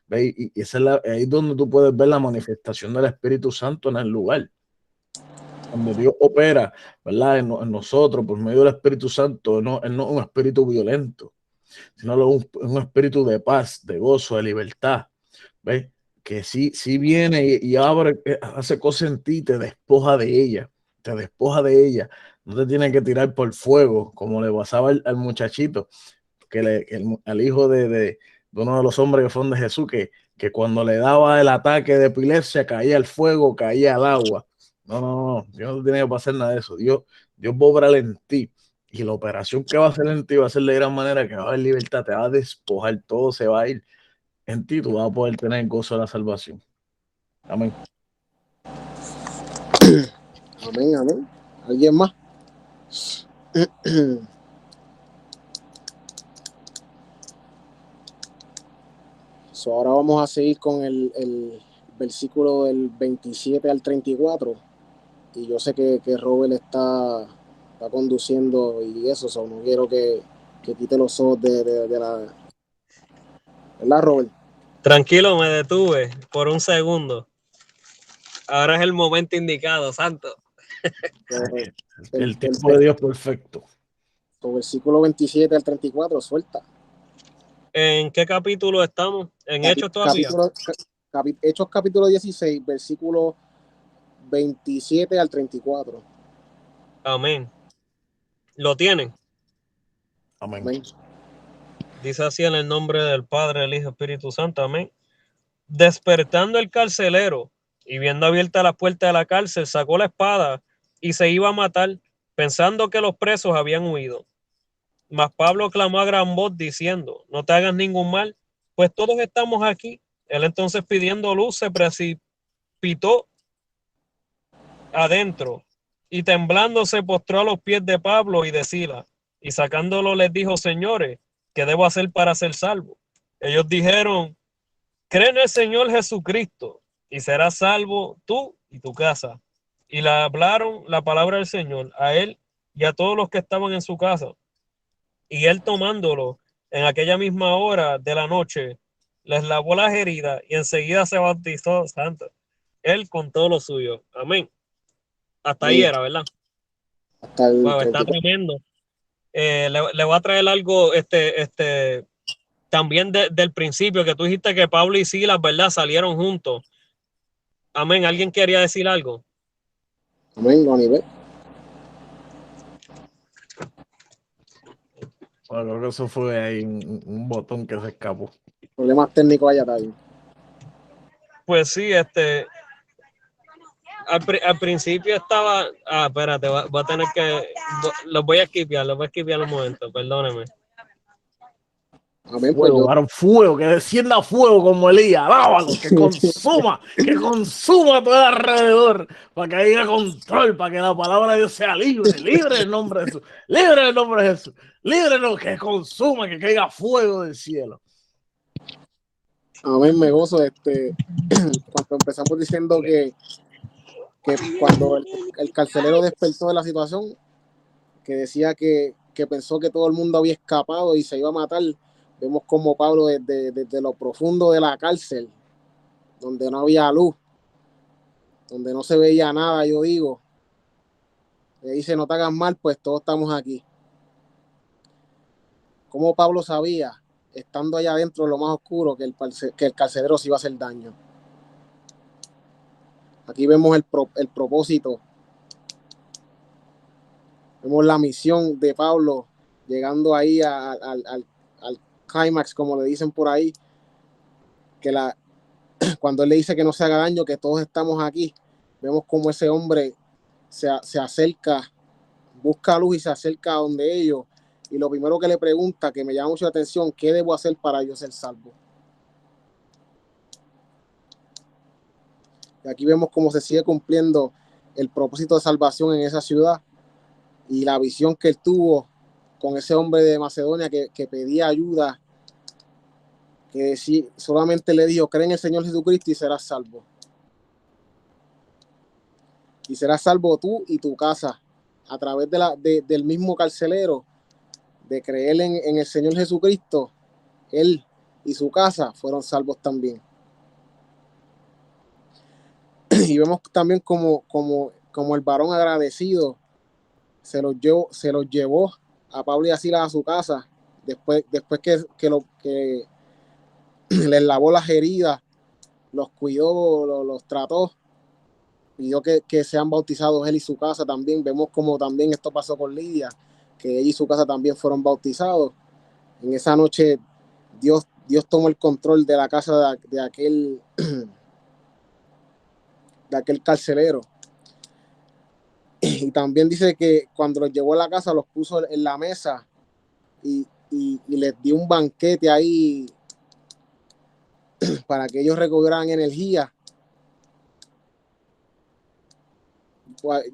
¿Ve? Y esa es ahí donde tú puedes ver la manifestación del Espíritu Santo en el lugar. Cuando Dios opera, ¿verdad? En nosotros, por medio del Espíritu Santo, Él no es un espíritu violento, sino un espíritu de paz, de gozo, de libertad. ¿Ves? Que sí viene y abre, hace cosas en ti, te despoja de ella, no te tiene que tirar por fuego, como le pasaba al muchachito, al hijo de uno de los hombres que fueron de Jesús, que cuando le daba el ataque de epilepsia, caía al fuego, caía al agua. No, Dios no tiene que pasar nada de eso. Dios va a obrar en ti, y la operación que va a hacer en ti va a ser de gran manera que va a haber libertad, te va a despojar, todo se va a ir en ti, tú vas a poder tener el gozo de la salvación. Amén. Amén, amén. ¿Alguien más? Ahora vamos a seguir con el versículo del 27 al 34. Y yo sé que Robert está conduciendo y eso, no quiero que quite los ojos de la... ¿Verdad, Robert? Tranquilo, me detuve por un segundo. Ahora es el momento indicado, santo. El tiempo de Dios perfecto. Versículo 27 al 34, suelta. ¿En qué capítulo estamos? ¿En Hechos todavía? Hechos capítulo 16, versículo 27 al 34. Amén. ¿Lo tienen? Amén. Amén. Dice así en el nombre del Padre, el Hijo, Espíritu Santo. Amén. Despertando el carcelero y viendo abierta la puerta de la cárcel, sacó la espada y se iba a matar, pensando que los presos habían huido. Mas Pablo clamó a gran voz diciendo: no te hagas ningún mal, pues todos estamos aquí. Él entonces, pidiendo luz, se precipitó adentro y temblando se postró a los pies de Pablo y de Silas, y sacándolo les dijo: señores, ¿qué debo hacer para ser salvo? Ellos dijeron: cree en el Señor Jesucristo y serás salvo tú y tu casa. Y le hablaron la palabra del Señor a él y a todos los que estaban en su casa. Y él, tomándolo en aquella misma hora de la noche, les lavó las heridas y enseguida se bautizó. Santo, él con todo lo suyo. Amén. Hasta ahí Amén. era, ¿verdad? Hasta el Wow, está 34. tremendo. Le voy a traer algo también del principio, que tú dijiste que Pablo y Silas, ¿verdad?, salieron juntos. Amén. ¿Alguien quería decir algo? Amén, no, nivel. Bueno, creo que eso fue ahí un botón que se escapó. Problemas técnicos allá también. Pues sí, al principio estaba. Espérate, voy a tener que. Los voy a esquipear un momento, perdóneme. Amén, pues Fuego, yo. varón, fuego, que descienda fuego como Elías, alábalo, que consuma todo alrededor, para que haya control, para que la palabra de Dios sea libre, libre en el nombre de Jesús, libre en el nombre de Jesús, libre, no, que consuma, que caiga fuego del cielo. Amén, me gozo. Cuando empezamos diciendo que cuando el carcelero despertó de la situación, que decía que pensó que todo el mundo había escapado y se iba a matar, vemos como Pablo desde lo profundo de la cárcel, donde no había luz, donde no se veía nada, yo digo, le dice: no te hagas mal, pues todos estamos aquí. Como Pablo sabía, estando allá adentro de lo más oscuro, que el carcelero se iba a hacer daño. Aquí vemos el propósito, vemos la misión de Pablo llegando ahí al clímax, como le dicen por ahí, que cuando él le dice que no se haga daño, que todos estamos aquí, vemos como ese hombre se acerca, busca luz y se acerca a donde ellos, y lo primero que le pregunta, que me llama mucho la atención: ¿qué debo hacer para yo ser salvo? Y aquí vemos cómo se sigue cumpliendo el propósito de salvación en esa ciudad, y la visión que él tuvo con ese hombre de Macedonia que pedía ayuda, que solamente le dijo: cree en el Señor Jesucristo y serás salvo. Y serás salvo tú y tu casa, a través del mismo carcelero, de creer en el Señor Jesucristo. Él y su casa fueron salvos también. Y vemos también como el varón agradecido se los llevó a Pablo y a Silas a su casa, después que les lavó las heridas, los cuidó, los trató, pidió que sean bautizados él y su casa también. Vemos como también esto pasó con Lidia, que ella y su casa también fueron bautizados. En esa noche Dios tomó el control de la casa de aquel carcelero. Y también dice que cuando los llevó a la casa, los puso en la mesa y les dio un banquete ahí para que ellos recobraran energía.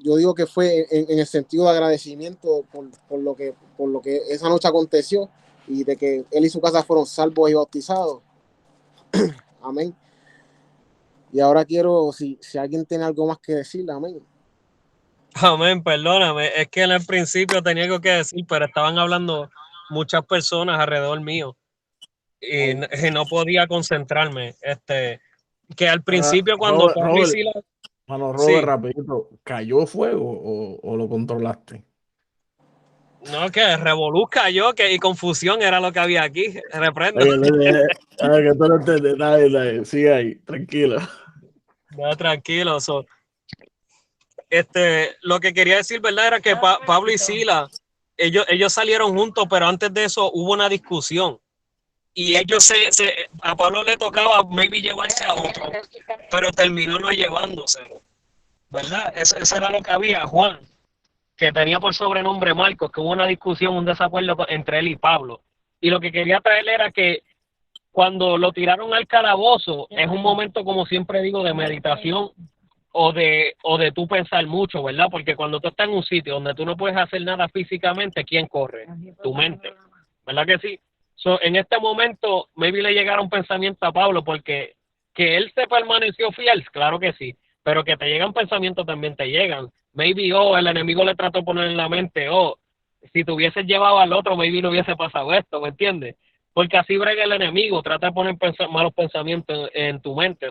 Yo digo que fue en el sentido de agradecimiento por lo que esa noche aconteció, y de que él y su casa fueron salvos y bautizados. Amén. Y ahora quiero, si alguien tiene algo más que decir, amén. Amén, perdóname. Es que en el principio tenía algo que decir, pero estaban hablando muchas personas alrededor mío y no podía concentrarme. Que al principio cuando Pablo y Silas... Robert, Sí. rapidito, ¿cayó fuego o lo controlaste? No, que revolú cayó, y confusión era lo que había aquí. Reprendo. Que tú no entiendes. Dale, sigue ahí, tranquilo. No, tranquilo. Lo que quería decir, ¿verdad?, era que Pablo y Silas ellos salieron juntos, pero antes de eso hubo una discusión. Y ellos a Pablo le tocaba maybe llevarse a otro, pero terminó no llevándose, ¿verdad? Eso era lo que había. Juan, que tenía por sobrenombre Marcos, que hubo una discusión, un desacuerdo entre él y Pablo. Y lo que quería traer era que cuando lo tiraron al calabozo, es un momento, como siempre digo, de meditación o de tú pensar mucho, ¿verdad? Porque cuando tú estás en un sitio donde tú no puedes hacer nada físicamente, ¿quién corre? Tu mente, ¿verdad que sí? En este momento, maybe le llegaron pensamientos a Pablo, porque que él se permaneció fiel, claro que sí, pero que te llegan pensamientos también te llegan. Maybe, el enemigo le trató de poner en la mente, si te hubieses llevado al otro, maybe no hubiese pasado esto, ¿me entiendes? Porque así brega el enemigo, trata de poner malos pensamientos en tu mente.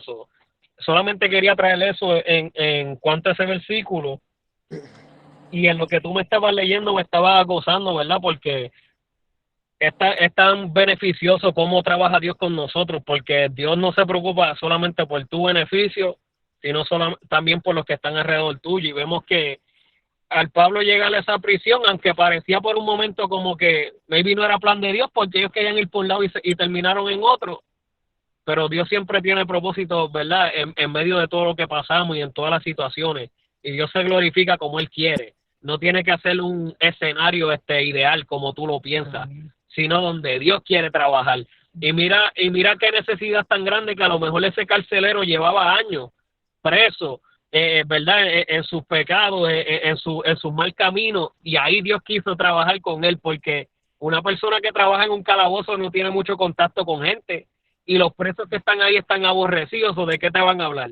Solamente quería traer eso en cuanto a ese versículo, y en lo que tú me estabas leyendo me estaba gozando, ¿verdad? Porque es tan beneficioso cómo trabaja Dios con nosotros, porque Dios no se preocupa solamente por tu beneficio, sino también por los que están alrededor tuyo. Y vemos que al Pablo llegar a esa prisión, aunque parecía por un momento como que maybe no era plan de Dios, porque ellos querían ir por un lado y terminaron en otro, pero Dios siempre tiene propósitos, ¿verdad? En medio de todo lo que pasamos y en todas las situaciones, y Dios se glorifica como Él quiere. No tiene que hacer un escenario ideal como tú lo piensas, sino donde Dios quiere trabajar. Y mira qué necesidad tan grande, que a lo mejor ese carcelero llevaba años preso, ¿verdad? En sus pecados, en su mal camino, y ahí Dios quiso trabajar con él, porque una persona que trabaja en un calabozo no tiene mucho contacto con gente, y los presos que están ahí están aborrecidos. ¿O de qué te van a hablar?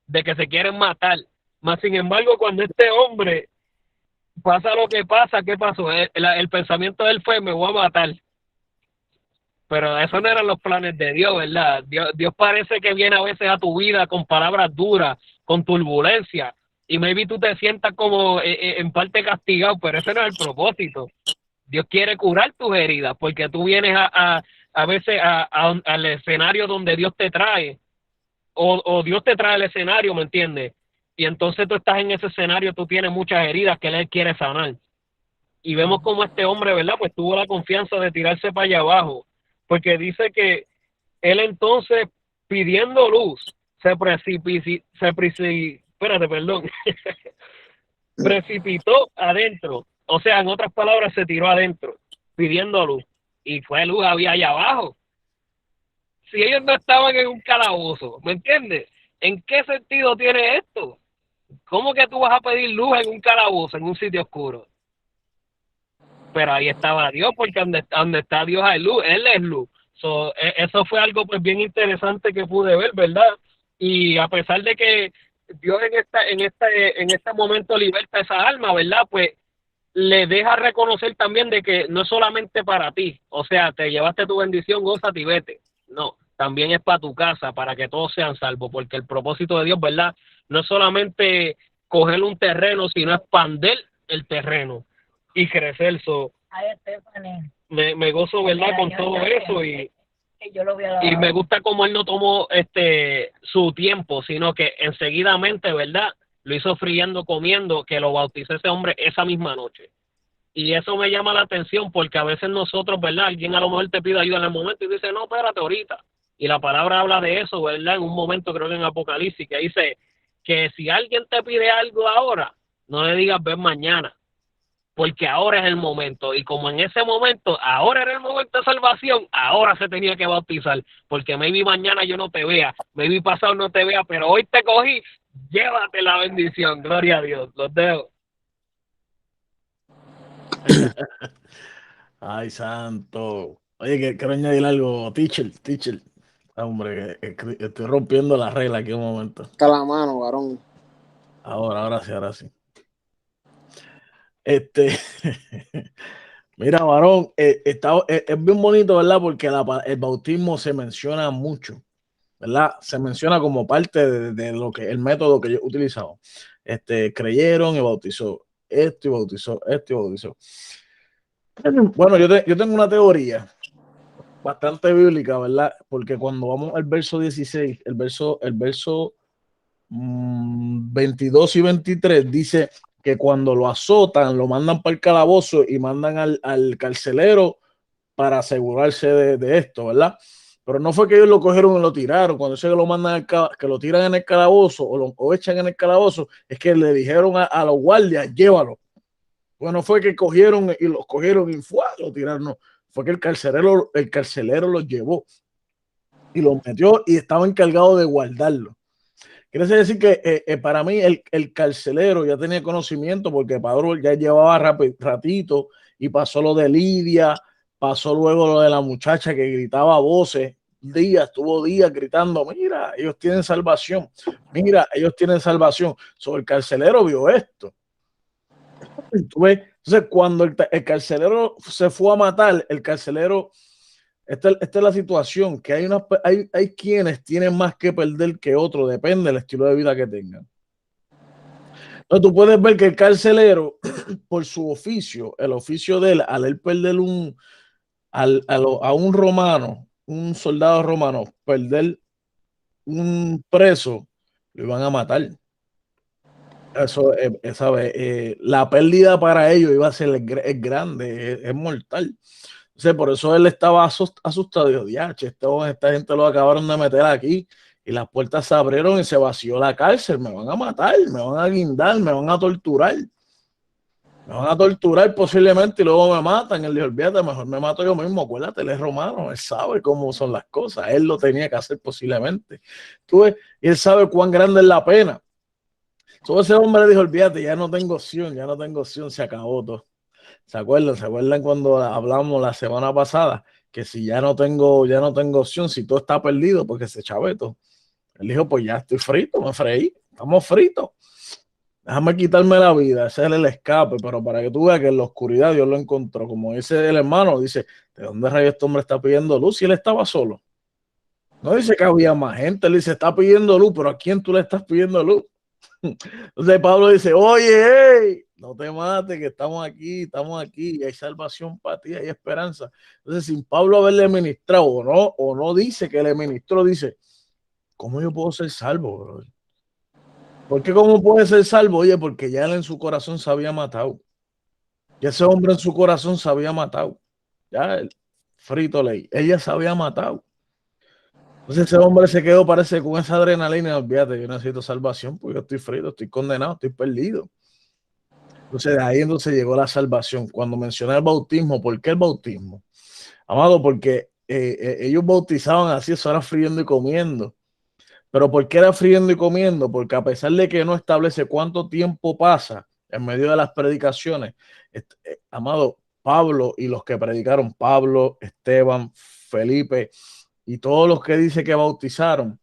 De que se quieren matar. Más sin embargo, cuando este hombre pasa lo que pasa, ¿qué pasó? El pensamiento de él fue: me voy a matar. Pero eso no eran los planes de Dios, ¿verdad? Dios parece que viene a veces a tu vida con palabras duras, con turbulencia, y maybe tú te sientas como en parte castigado, pero ese no es el propósito. Dios quiere curar tus heridas, porque tú vienes a veces al escenario donde Dios te trae, o Dios te trae el escenario, ¿me entiendes? Y entonces tú estás en ese escenario, tú tienes muchas heridas que Él quiere sanar. Y vemos como este hombre, ¿verdad? Pues tuvo la confianza de tirarse para allá abajo, porque dice que él entonces, pidiendo luz, precipitó adentro. O sea, en otras palabras, se tiró adentro, pidiendo luz. Y fue luz, había allá abajo. Si ellos no estaban en un calabozo, ¿me entiendes? ¿En qué sentido tiene esto? ¿Cómo que tú vas a pedir luz en un calabozo, en un sitio oscuro? Pero ahí estaba Dios, porque donde está Dios hay luz, Él es luz. Eso fue algo pues bien interesante que pude ver, ¿verdad? Y a pesar de que Dios en este momento liberta esa alma, ¿verdad? Pues le deja reconocer también de que no es solamente para ti, o sea, te llevaste tu bendición, gózate y vete. No, también es para tu casa, para que todos sean salvos, porque el propósito de Dios, ¿verdad? No es solamente coger un terreno, sino expandir el terreno y crecer. Me gozo, ¿verdad? Con todo eso, y me gusta cómo él no tomó su tiempo, sino que enseguidamente, ¿verdad? Lo hizo friendo, comiendo, que lo bautizó ese hombre esa misma noche. Y eso me llama la atención, porque a veces nosotros, ¿verdad? Alguien a lo mejor te pide ayuda en el momento y dice: no, espérate ahorita. Y la palabra habla de eso, ¿verdad? En un momento, creo que en Apocalipsis, que dice que si alguien te pide algo ahora, no le digas ven mañana, porque ahora es el momento. Y como en ese momento, ahora era el momento de salvación, ahora se tenía que bautizar, porque maybe mañana yo no te vea, maybe pasado no te vea, pero hoy te cogí, llévate la bendición. Gloria a Dios. Los dejo. Ay, santo. Oye, quiero añadir algo, teacher. Hombre, estoy rompiendo la regla aquí un momento. Está la mano, varón. Ahora sí. Mira, varón, es bien bonito, ¿verdad? Porque el bautismo se menciona mucho, ¿verdad? Se menciona como parte de lo que el método que yo he utilizado. Creyeron y bautizó, esto y bautizó. Bueno, yo tengo una teoría bastante bíblica, ¿verdad? Porque cuando vamos al verso 16, el verso 22 y 23 dice que cuando lo azotan, lo mandan para el calabozo y mandan al carcelero para asegurarse de esto, ¿verdad? Pero no fue que ellos lo cogieron y lo tiraron. Cuando se lo mandan que lo tiran en el calabozo o echan en el calabozo, es que le dijeron a los guardias, llévalo. Bueno, fue que cogieron y los cogieron y lo tiraron. No, fue que el carcelero los llevó y los metió y estaba encargado de guardarlo. Quiere decir que para mí el carcelero ya tenía conocimiento porque Pablo ya llevaba ratito y pasó lo de Lidia, pasó luego lo de la muchacha que gritaba a voces, estuvo días gritando, mira, ellos tienen salvación, mira, ellos tienen salvación. El carcelero vio esto. Entonces, cuando el carcelero se fue a matar, el carcelero, esta es la situación, que hay quienes tienen más que perder que otros, depende del estilo de vida que tengan. Entonces, tú puedes ver que el carcelero, por su oficio, el oficio de él, al él perder a un romano, un soldado romano, perder un preso, lo iban a matar. Eso, la pérdida para ellos iba a ser es grande, es mortal. Entonces, por eso él estaba asustado. Dijo, esta gente lo acabaron de meter aquí y las puertas se abrieron y se vació la cárcel. Me van a matar, me van a guindar, me van a torturar. Me van a torturar posiblemente y luego me matan. Él dijo, olvídate, mejor me mato yo mismo. Acuérdate, él es romano, él sabe cómo son las cosas. Él lo tenía que hacer posiblemente. Y él sabe cuán grande es la pena. Todo ese hombre dijo, olvídate, ya no tengo opción, se acabó todo. ¿Se acuerdan cuando hablamos la semana pasada? Que si ya no tengo opción, si todo está perdido, porque se chaveto. Él dijo, pues ya estoy frito, me freí, estamos fritos. Déjame quitarme la vida, ese es el escape, pero para que tú veas que en la oscuridad Dios lo encontró. Como dice el hermano, dice, ¿de dónde rayos este hombre está pidiendo luz si él estaba solo? No dice que había más gente, él dice, está pidiendo luz, pero ¿a quién tú le estás pidiendo luz? Entonces Pablo dice, oye, hey, no te mates, que estamos aquí, y hay salvación para ti, hay esperanza. Entonces, sin Pablo haberle ministrado o no dice que le ministró, dice, ¿cómo yo puedo ser salvo, bro? ¿Por qué cómo puede ser salvo? Oye, porque ya él en su corazón se había matado. Ya ese hombre en su corazón se había matado. Ya, el frito ley, ella se había matado. Entonces ese hombre se quedó, parece, con esa adrenalina. Olvídate, yo necesito salvación porque yo estoy frito, estoy condenado, estoy perdido. Entonces de ahí llegó la salvación. Cuando mencioné el bautismo, ¿por qué el bautismo? Amado, porque ellos bautizaban así, eso era friendo y comiendo. ¿Pero por qué era friendo y comiendo? Porque a pesar de que no establece cuánto tiempo pasa en medio de las predicaciones, amado, Pablo y los que predicaron, Pablo, Esteban, Felipe y todos los que dice que bautizaron,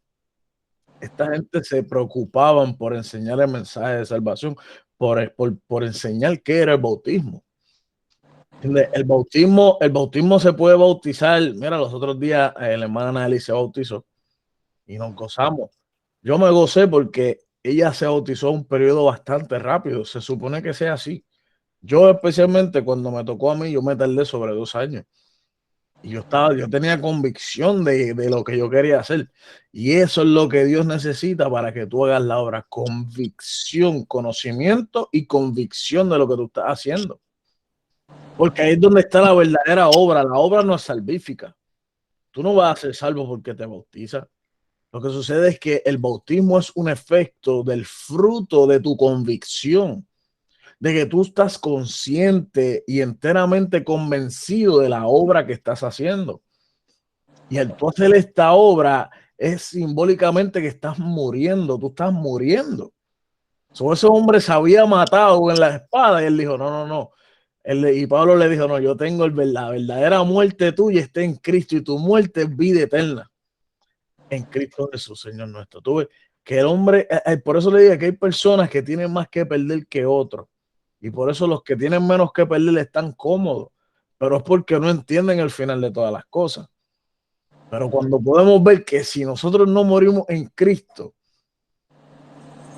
esta gente se preocupaban por enseñar el mensaje de salvación, por enseñar qué era el bautismo. El bautismo se puede bautizar. Mira, los otros días la hermana Nelly se bautizó y nos gozamos. Yo me gocé porque ella se bautizó un periodo bastante rápido. Se supone que sea así. Yo especialmente cuando me tocó a mí, yo me tardé sobre 2 años. Y yo tenía convicción de lo que yo quería hacer. Y eso es lo que Dios necesita para que tú hagas la obra. Convicción, conocimiento y convicción de lo que tú estás haciendo. Porque ahí es donde está la verdadera obra. La obra no es salvífica. Tú no vas a ser salvo porque te bautizas. Lo que sucede es que el bautismo es un efecto del fruto de tu convicción, de que tú estás consciente y enteramente convencido de la obra que estás haciendo. Y al tú hacer esta obra es simbólicamente que estás muriendo, tú estás muriendo. Ese hombre se había matado en la espada y él dijo, no. Y Pablo le dijo, no, yo tengo la verdadera muerte tuya está en Cristo y tu muerte es vida eterna. En Cristo Jesús, Señor nuestro. Tú ves que el hombre, por eso le digo que hay personas que tienen más que perder que otros. Y por eso los que tienen menos que perder están cómodos. Pero es porque no entienden el final de todas las cosas. Pero cuando podemos ver que si nosotros no morimos en Cristo,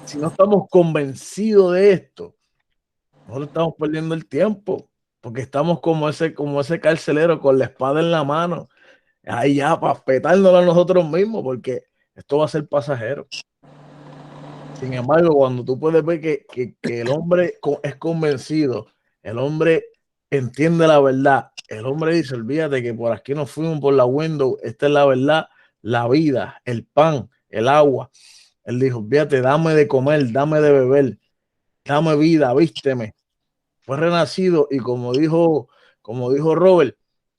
si no estamos convencidos de esto, nosotros estamos perdiendo el tiempo. Porque estamos como ese carcelero con la espada en la mano. Ahí ya para petárnoslo a nosotros mismos, porque esto va a ser pasajero. Sin embargo, cuando tú puedes ver que el hombre es convencido, el hombre entiende la verdad, el hombre dice, olvídate que por aquí nos fuimos por la window, esta es la verdad, la vida, el pan, el agua. Él dijo, olvídate, dame de comer, dame de beber, dame vida, vísteme. Fue renacido y como dijo Robert,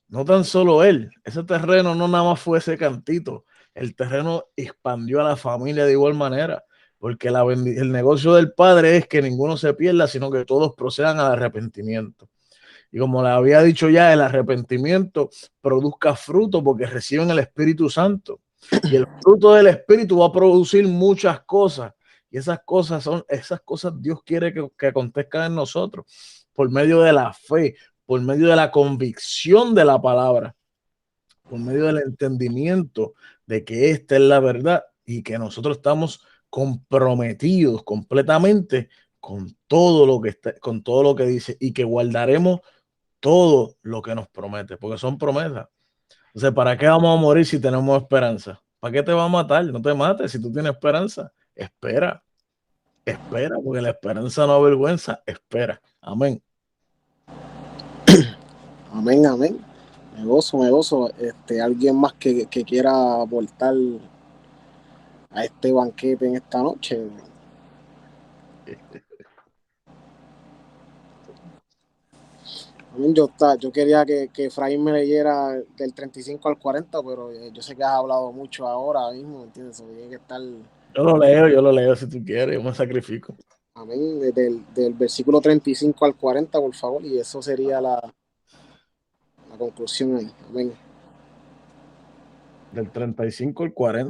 no tan solo él, ese terreno no nada más fue ese cantito, el terreno expandió a la familia de igual manera, porque el negocio del Padre es que ninguno se pierda, sino que todos procedan al arrepentimiento. Y como le había dicho ya, el arrepentimiento produzca fruto porque reciben el Espíritu Santo. Y el fruto del Espíritu va a producir muchas cosas. Y esas cosas Dios quiere que acontezcan en nosotros por medio de la fe, por medio de la convicción de la palabra, por medio del entendimiento de que esta es la verdad y que nosotros estamos comprometidos completamente con todo lo que dice y que guardaremos todo lo que nos promete, porque son promesas. Entonces, ¿para qué vamos a morir si tenemos esperanza? ¿Para qué te va a matar? No te mates si tú tienes esperanza. Espera, porque la esperanza no avergüenza. Espera. Amén. Amén, amén. Me gozo, me gozo. Alguien más que quiera aportar a este banquete en esta noche. Amén. Yo quería que Efraín me leyera del 35 al 40, pero yo sé que has hablado mucho ahora mismo, ¿me entiendes? So, tiene que estar. Yo lo leo si tú quieres, yo me sacrifico. Amén. Del versículo 35 al 40, por favor, y eso sería la conclusión ahí. Amén. Del 35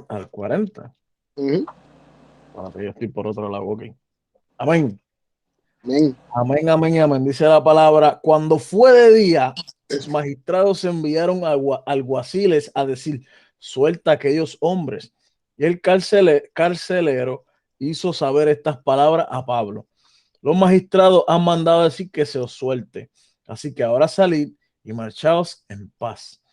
al 40. Uh-huh. Yo estoy por otro lado, ok. Amén. Amén. Amén, amén, amén. Dice la palabra, cuando fue de día, los magistrados enviaron alguaciles a decir, suelta a aquellos hombres. Y el carcelero hizo saber estas palabras a Pablo. Los magistrados han mandado a decir que se os suelte. Así que ahora salid y marchaos en paz.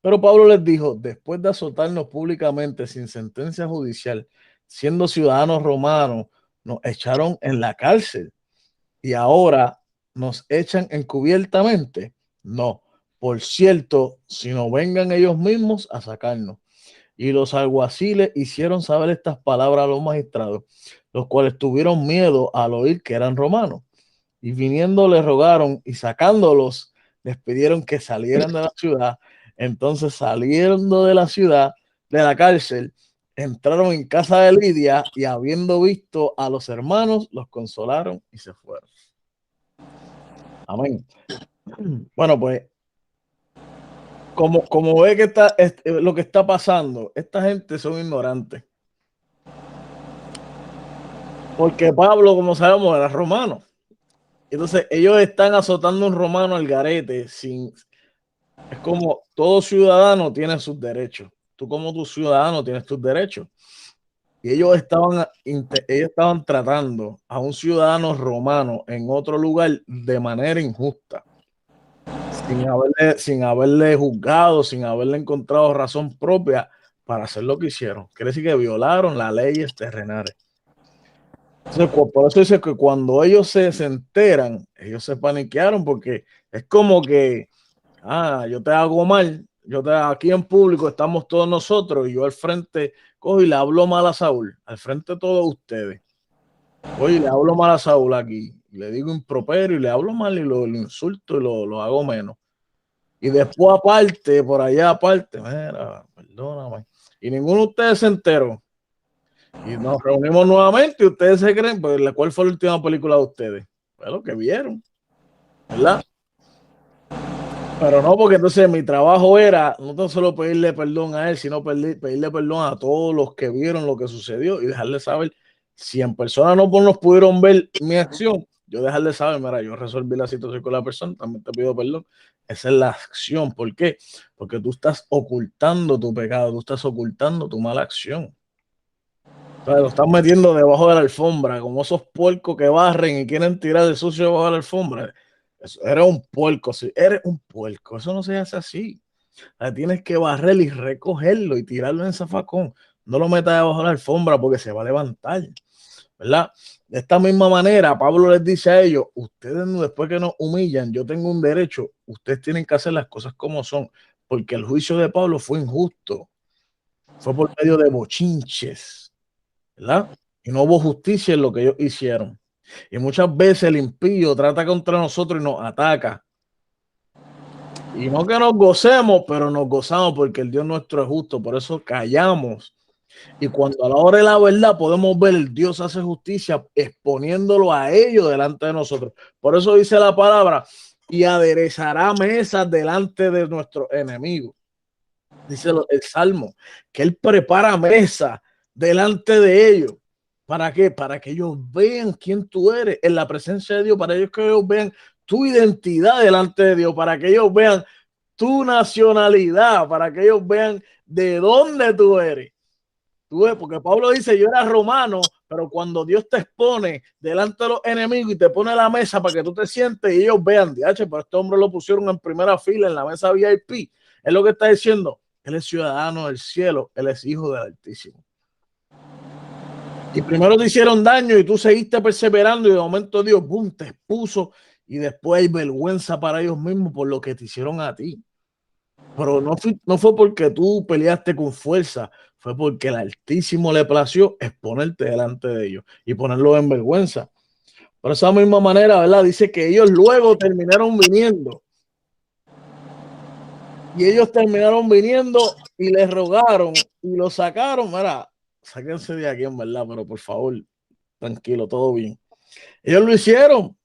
Pero Pablo les dijo, después de azotarnos públicamente sin sentencia judicial, siendo ciudadanos romanos, nos echaron en la cárcel y ahora nos echan encubiertamente. No, por cierto, si no vengan ellos mismos a sacarnos. Y los alguaciles hicieron saber estas palabras a los magistrados, los cuales tuvieron miedo al oír que eran romanos. Y viniendo les rogaron y sacándolos, les pidieron que salieran de la ciudad. Entonces saliendo de la ciudad, de la cárcel, entraron en casa de Lidia y habiendo visto a los hermanos, los consolaron y se fueron. Amén. Bueno, pues, como ve que lo que está pasando, esta gente son ignorantes. Porque Pablo, como sabemos, era romano. Entonces, ellos están azotando a un romano al garete. Es como todo ciudadano tiene sus derechos. Tú como tu ciudadano tienes tus derechos. Y ellos estaban tratando a un ciudadano romano en otro lugar de manera injusta. Sin haberle juzgado, sin haberle encontrado razón propia para hacer lo que hicieron. Quiere decir que violaron las leyes terrenales. Entonces, por eso dice que cuando ellos se enteran, ellos se paniquearon porque es como que, yo te hago mal, aquí en público estamos todos nosotros y yo al frente cojo y le hablo mal a Saúl, al frente de todos ustedes. Oye, le hablo mal a Saúl aquí, le digo improperio y le hablo mal y lo insulto y lo hago menos. Y después aparte, por allá aparte, mira, perdóname. Y ninguno de ustedes se enteró. Y nos reunimos nuevamente y ustedes se creen, pues, ¿cuál fue la última película de ustedes? Fue lo que vieron, ¿verdad? Pero no, porque entonces mi trabajo era no tan solo pedirle perdón a él, sino pedirle perdón a todos los que vieron lo que sucedió y dejarle saber, si en persona no nos pudieron ver mi acción, yo dejarle saber, mira, yo resolví la situación con la persona, también te pido perdón. Esa es la acción. ¿Por qué? Porque tú estás ocultando tu pecado, tú estás ocultando tu mala acción. O sea, lo están metiendo debajo de la alfombra, como esos puercos que barren y quieren tirar el sucio debajo de la alfombra. Eres un puerco, sí, eres un puerco. Eso no se hace así. O sea, tienes que barrer y recogerlo y tirarlo en zafacón. No lo metas debajo de la alfombra porque se va a levantar. ¿verdad? De esta misma manera, Pablo les dice a ellos, ustedes después que nos humillan, yo tengo un derecho, ustedes tienen que hacer las cosas como son, porque el juicio de Pablo fue injusto, fue por medio de bochinches, ¿verdad? Y no hubo justicia en lo que ellos hicieron. Y muchas veces el impío trata contra nosotros y nos ataca. Y no que nos gocemos, pero nos gozamos porque el Dios nuestro es justo, por eso callamos. Y cuando a la hora de la verdad podemos ver el Dios hace justicia exponiéndolo a ellos delante de nosotros. Por eso dice la palabra, y aderezará mesas delante de nuestros enemigos. Dice el Salmo, que Él prepara mesa delante de ellos. ¿Para qué? Para que ellos vean quién tú eres en la presencia de Dios, para ellos que ellos vean tu identidad delante de Dios, para que ellos vean tu nacionalidad, para que ellos vean de dónde tú eres. Tú ves, porque Pablo dice, yo era romano, pero cuando Dios te expone delante de los enemigos y te pone la mesa para que tú te sientes y ellos vean, DH, pero este hombre lo pusieron en primera fila en la mesa VIP, es lo que está diciendo, él es ciudadano del cielo, él es hijo del Altísimo. Y primero te hicieron daño y tú seguiste perseverando y de momento Dios, boom, te expuso y después hay vergüenza para ellos mismos por lo que te hicieron a ti. Pero no fue porque tú peleaste con fuerza, fue porque el Altísimo le plació exponerte delante de ellos y ponerlo en vergüenza. Por esa misma manera, ¿verdad? Dice que ellos luego terminaron viniendo. Y ellos terminaron viniendo y les rogaron y lo sacaron. Mira, sáquense de aquí, en verdad, pero por favor, tranquilo, todo bien. Ellos lo hicieron.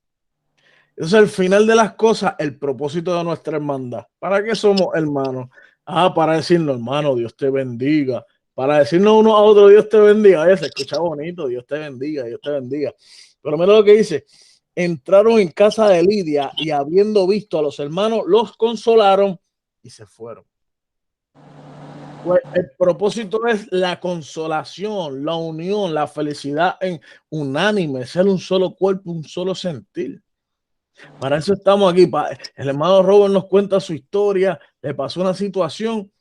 Entonces, al final de las cosas, el propósito de nuestra hermandad. ¿Para qué somos hermanos? Para decirnos, hermano, Dios te bendiga. Para decirnos uno a otro, Dios te bendiga. Oye, se escucha bonito, Dios te bendiga, Dios te bendiga. Pero mira lo que dice. Entraron en casa de Lidia y habiendo visto a los hermanos, los consolaron y se fueron. Pues el propósito es la consolación, la unión, la felicidad en unánime, ser un solo cuerpo, un solo sentir. Para eso estamos aquí. El hermano Robert nos cuenta su historia, le pasó una situación,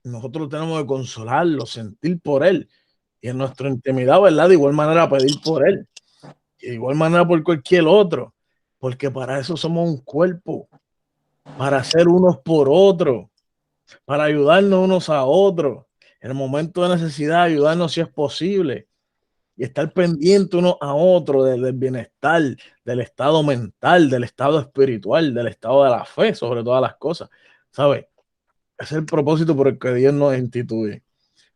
nosotros tenemos que consolarlo, sentir por él y en nuestra intimidad, ¿verdad? De igual manera pedir por él, de igual manera por cualquier otro, porque para eso somos un cuerpo, para ser unos por otros, para ayudarnos unos a otros, en el momento de necesidad, ayudarnos si es posible. Y estar pendiente uno a otro del bienestar, del estado mental, del estado espiritual, del estado de la fe, sobre todas las cosas, ¿sabes? Es el propósito por el que Dios nos instituye.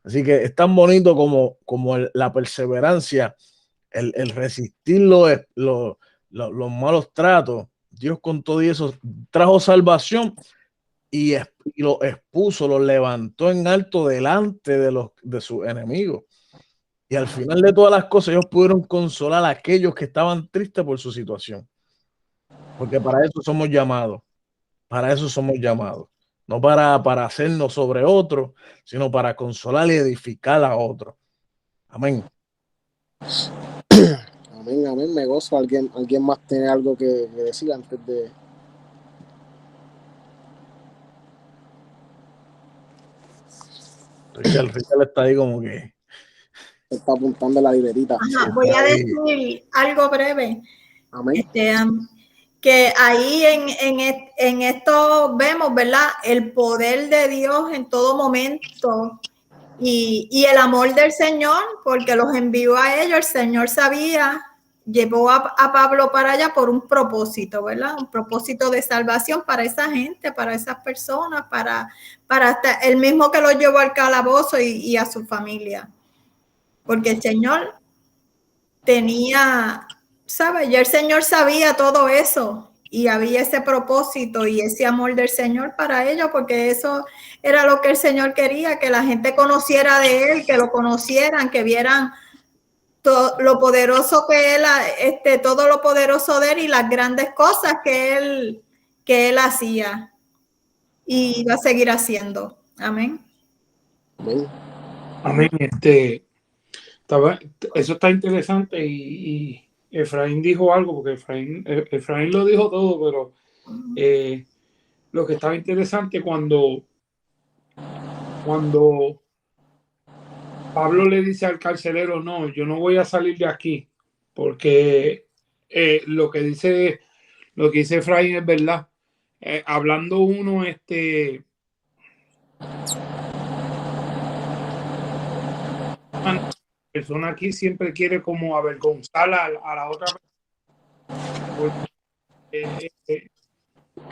Así que es tan bonito como la perseverancia, el resistir los malos tratos. Dios con todo eso trajo salvación y lo expuso, lo levantó en alto delante de sus enemigos. Y al final de todas las cosas, ellos pudieron consolar a aquellos que estaban tristes por su situación. Porque para eso somos llamados. Para eso somos llamados. No para hacernos sobre otros, sino para consolar y edificar a otros. Amén. Amén, amén. Me gozo. ¿Alguien más tiene algo que decir antes de...? Richard está ahí como que... Está apuntando la libretita. Ajá, voy a decir algo breve. Amén. Que ahí en esto vemos, ¿verdad? El poder de Dios en todo momento y el amor del Señor, porque los envió a ellos. El Señor sabía, llevó a Pablo para allá por un propósito, ¿verdad? Un propósito de salvación para esa gente, para esas personas, para hasta el mismo que lo llevó al calabozo y a su familia. Porque el Señor tenía, ¿sabes? Ya el Señor sabía todo eso y había ese propósito y ese amor del Señor para ellos, porque eso era lo que el Señor quería, que la gente conociera de Él, que lo conocieran, que vieran lo poderoso que Él, todo lo poderoso de Él y las grandes cosas que Él hacía y va a seguir haciendo. Amén. Amén. Amén. Eso está interesante y Efraín dijo algo, porque Efraín lo dijo todo, pero lo que estaba interesante cuando Pablo le dice al carcelero, no, yo no voy a salir de aquí porque lo que dice Efraín es verdad. Hablando uno, la persona aquí siempre quiere como avergonzar a la otra persona.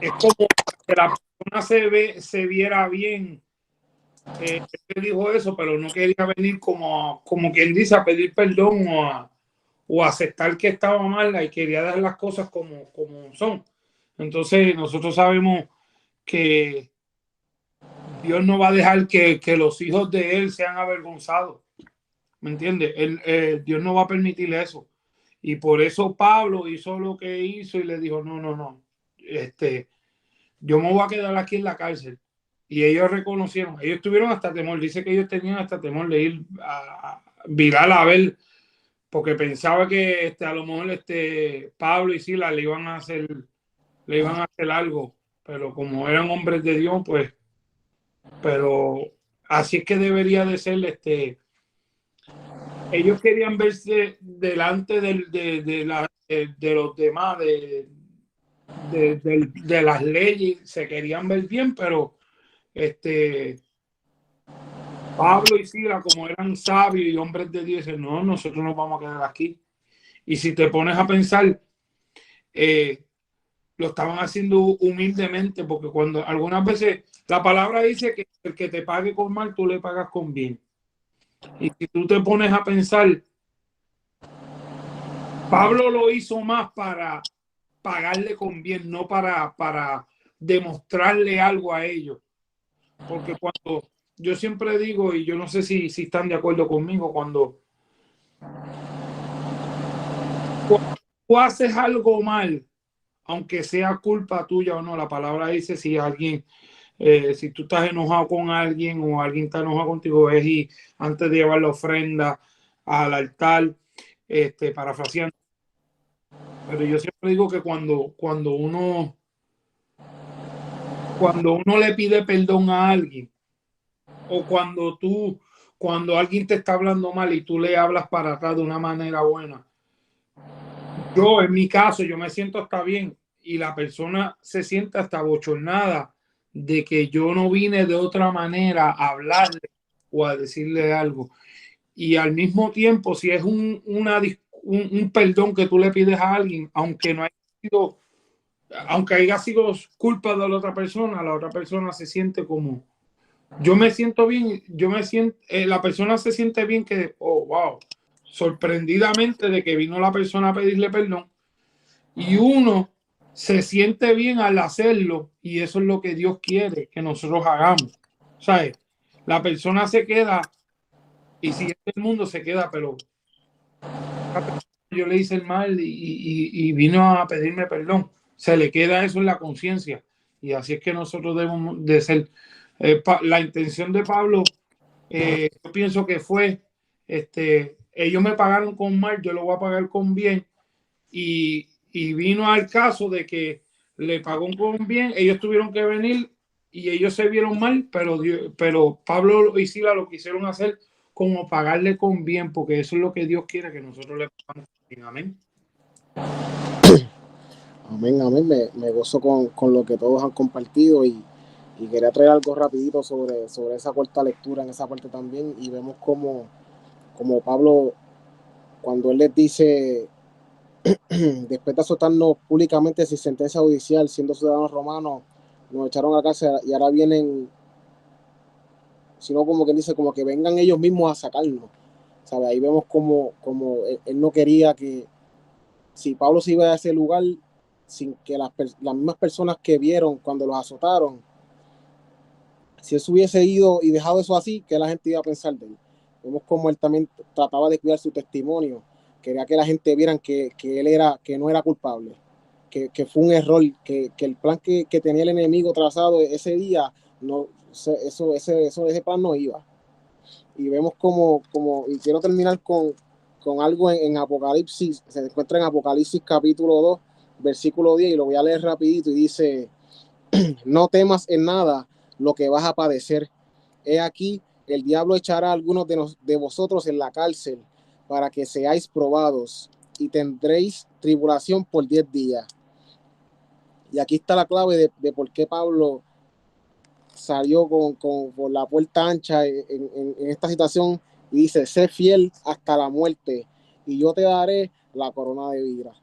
Es como que la persona se viera bien. Él dijo eso, pero no quería venir como quien dice a pedir perdón o a aceptar que estaba mal y quería dar las cosas como son. Entonces nosotros sabemos que Dios no va a dejar que los hijos de él sean avergonzados. ¿Me entiendes? Dios no va a permitir eso. Y por eso Pablo hizo lo que hizo y le dijo, no. Yo me voy a quedar aquí en la cárcel. Y ellos reconocieron, ellos tuvieron hasta temor. Dice que ellos tenían hasta temor de ir a virar a ver, porque pensaba que a lo mejor Pablo y Silas le iban a hacer algo. Pero como eran hombres de Dios, pues, pero así es que debería de ser. Ellos querían verse delante de los demás, de las leyes, se querían ver bien, pero Pablo y Silas, como eran sabios y hombres de Dios, dicen, no, nosotros nos vamos a quedar aquí. Y si te pones a pensar, lo estaban haciendo humildemente, porque cuando algunas veces la palabra dice que el que te pague con mal, tú le pagas con bien. Y si tú te pones a pensar, Pablo lo hizo más para pagarle con bien, no para demostrarle algo a ellos. Porque cuando yo siempre digo, y yo no sé si están de acuerdo conmigo, cuando tú haces algo mal, aunque sea culpa tuya o no, la palabra dice si alguien, si tú estás enojado con alguien o alguien está enojado contigo, es y antes de llevar la ofrenda al altar, parafraseando. Pero yo siempre digo que cuando uno le pide perdón a alguien, o cuando alguien te está hablando mal y tú le hablas para atrás de una manera buena, yo en mi caso, yo me siento hasta bien y la persona se siente hasta bochornada de que yo no vine de otra manera a hablarle o a decirle algo. Y al mismo tiempo, si es un perdón que tú le pides a alguien, aunque haya sido culpa de la otra persona se siente como, yo me siento bien, la persona se siente bien que, oh, wow, sorprendidamente de que vino la persona a pedirle perdón y uno se siente bien al hacerlo y eso es lo que Dios quiere que nosotros hagamos. ¿Sabes? La persona se queda y si el mundo se queda, pero yo le hice el mal y vino a pedirme perdón. Se le queda eso en la conciencia y así es que nosotros debemos de ser. La intención de Pablo, yo pienso que fue, ellos me pagaron con mal, yo lo voy a pagar con bien y vino al caso de que le pagó con bien, ellos tuvieron que venir y ellos se vieron mal, pero Pablo y Silas lo quisieron hacer como pagarle con bien, porque eso es lo que Dios quiere que nosotros le pagamos con bien. Amén. Amén. Me gozo con lo que todos han compartido y quería traer algo rapidito sobre esa corta lectura en esa parte también, y vemos como Pablo, cuando él les dice después de azotarnos públicamente sin sentencia judicial, siendo ciudadanos romanos, nos echaron a cárcel y ahora vienen, sino como que dice, como que vengan ellos mismos a sacarnos, ¿sabe? Ahí vemos como él no quería que, si Pablo se iba a ese lugar, sin que las mismas personas que vieron cuando los azotaron, si él se hubiese ido y dejado eso así, ¿qué la gente iba a pensar de él? Vemos como él también trataba de cuidar su testimonio, quería que la gente vieran que él no era culpable, que fue un error, que el plan que tenía el enemigo trazado ese día, no, ese plan no iba. Y vemos como y quiero terminar con algo en Apocalipsis, se encuentra en Apocalipsis capítulo 2, versículo 10, y lo voy a leer rapidito, y dice, no temas en nada lo que vas a padecer. He aquí, el diablo echará a algunos de vosotros en la cárcel para que seáis probados, y tendréis tribulación por 10 días. Y aquí está la clave de por qué Pablo salió por la puerta ancha en esta situación y dice, sé fiel hasta la muerte y yo te daré la corona de vida.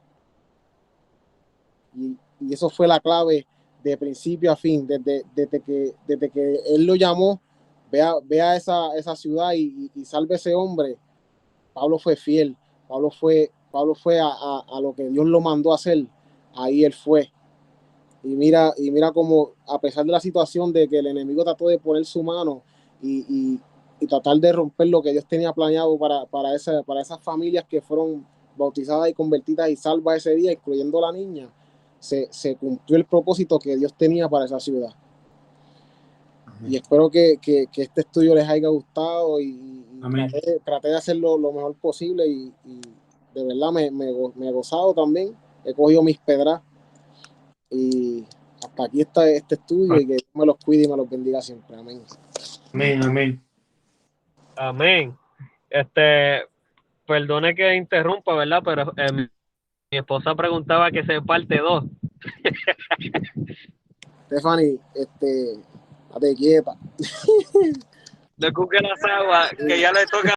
Y eso fue la clave de principio a fin, desde que él lo llamó, vea esa ciudad y salve ese hombre. Pablo fue fiel, Pablo fue a lo que Dios lo mandó a hacer, ahí él fue. Y mira cómo, a pesar de la situación de que el enemigo trató de poner su mano y tratar de romper lo que Dios tenía planeado para esas familias que fueron bautizadas y convertidas y salvas ese día, incluyendo la niña, se cumplió el propósito que Dios tenía para esa ciudad. Y espero que este estudio les haya gustado y traté de hacerlo lo mejor posible y de verdad me he gozado también, he cogido mis pedras y hasta aquí está este estudio y que Dios me los cuide y me los bendiga siempre. Amén. Amén, amén. Amén. Perdone que interrumpa, ¿verdad? Pero mi esposa preguntaba que se parte 2. Stephanie, estate quieta. Le cuque las aguas, que ya le toca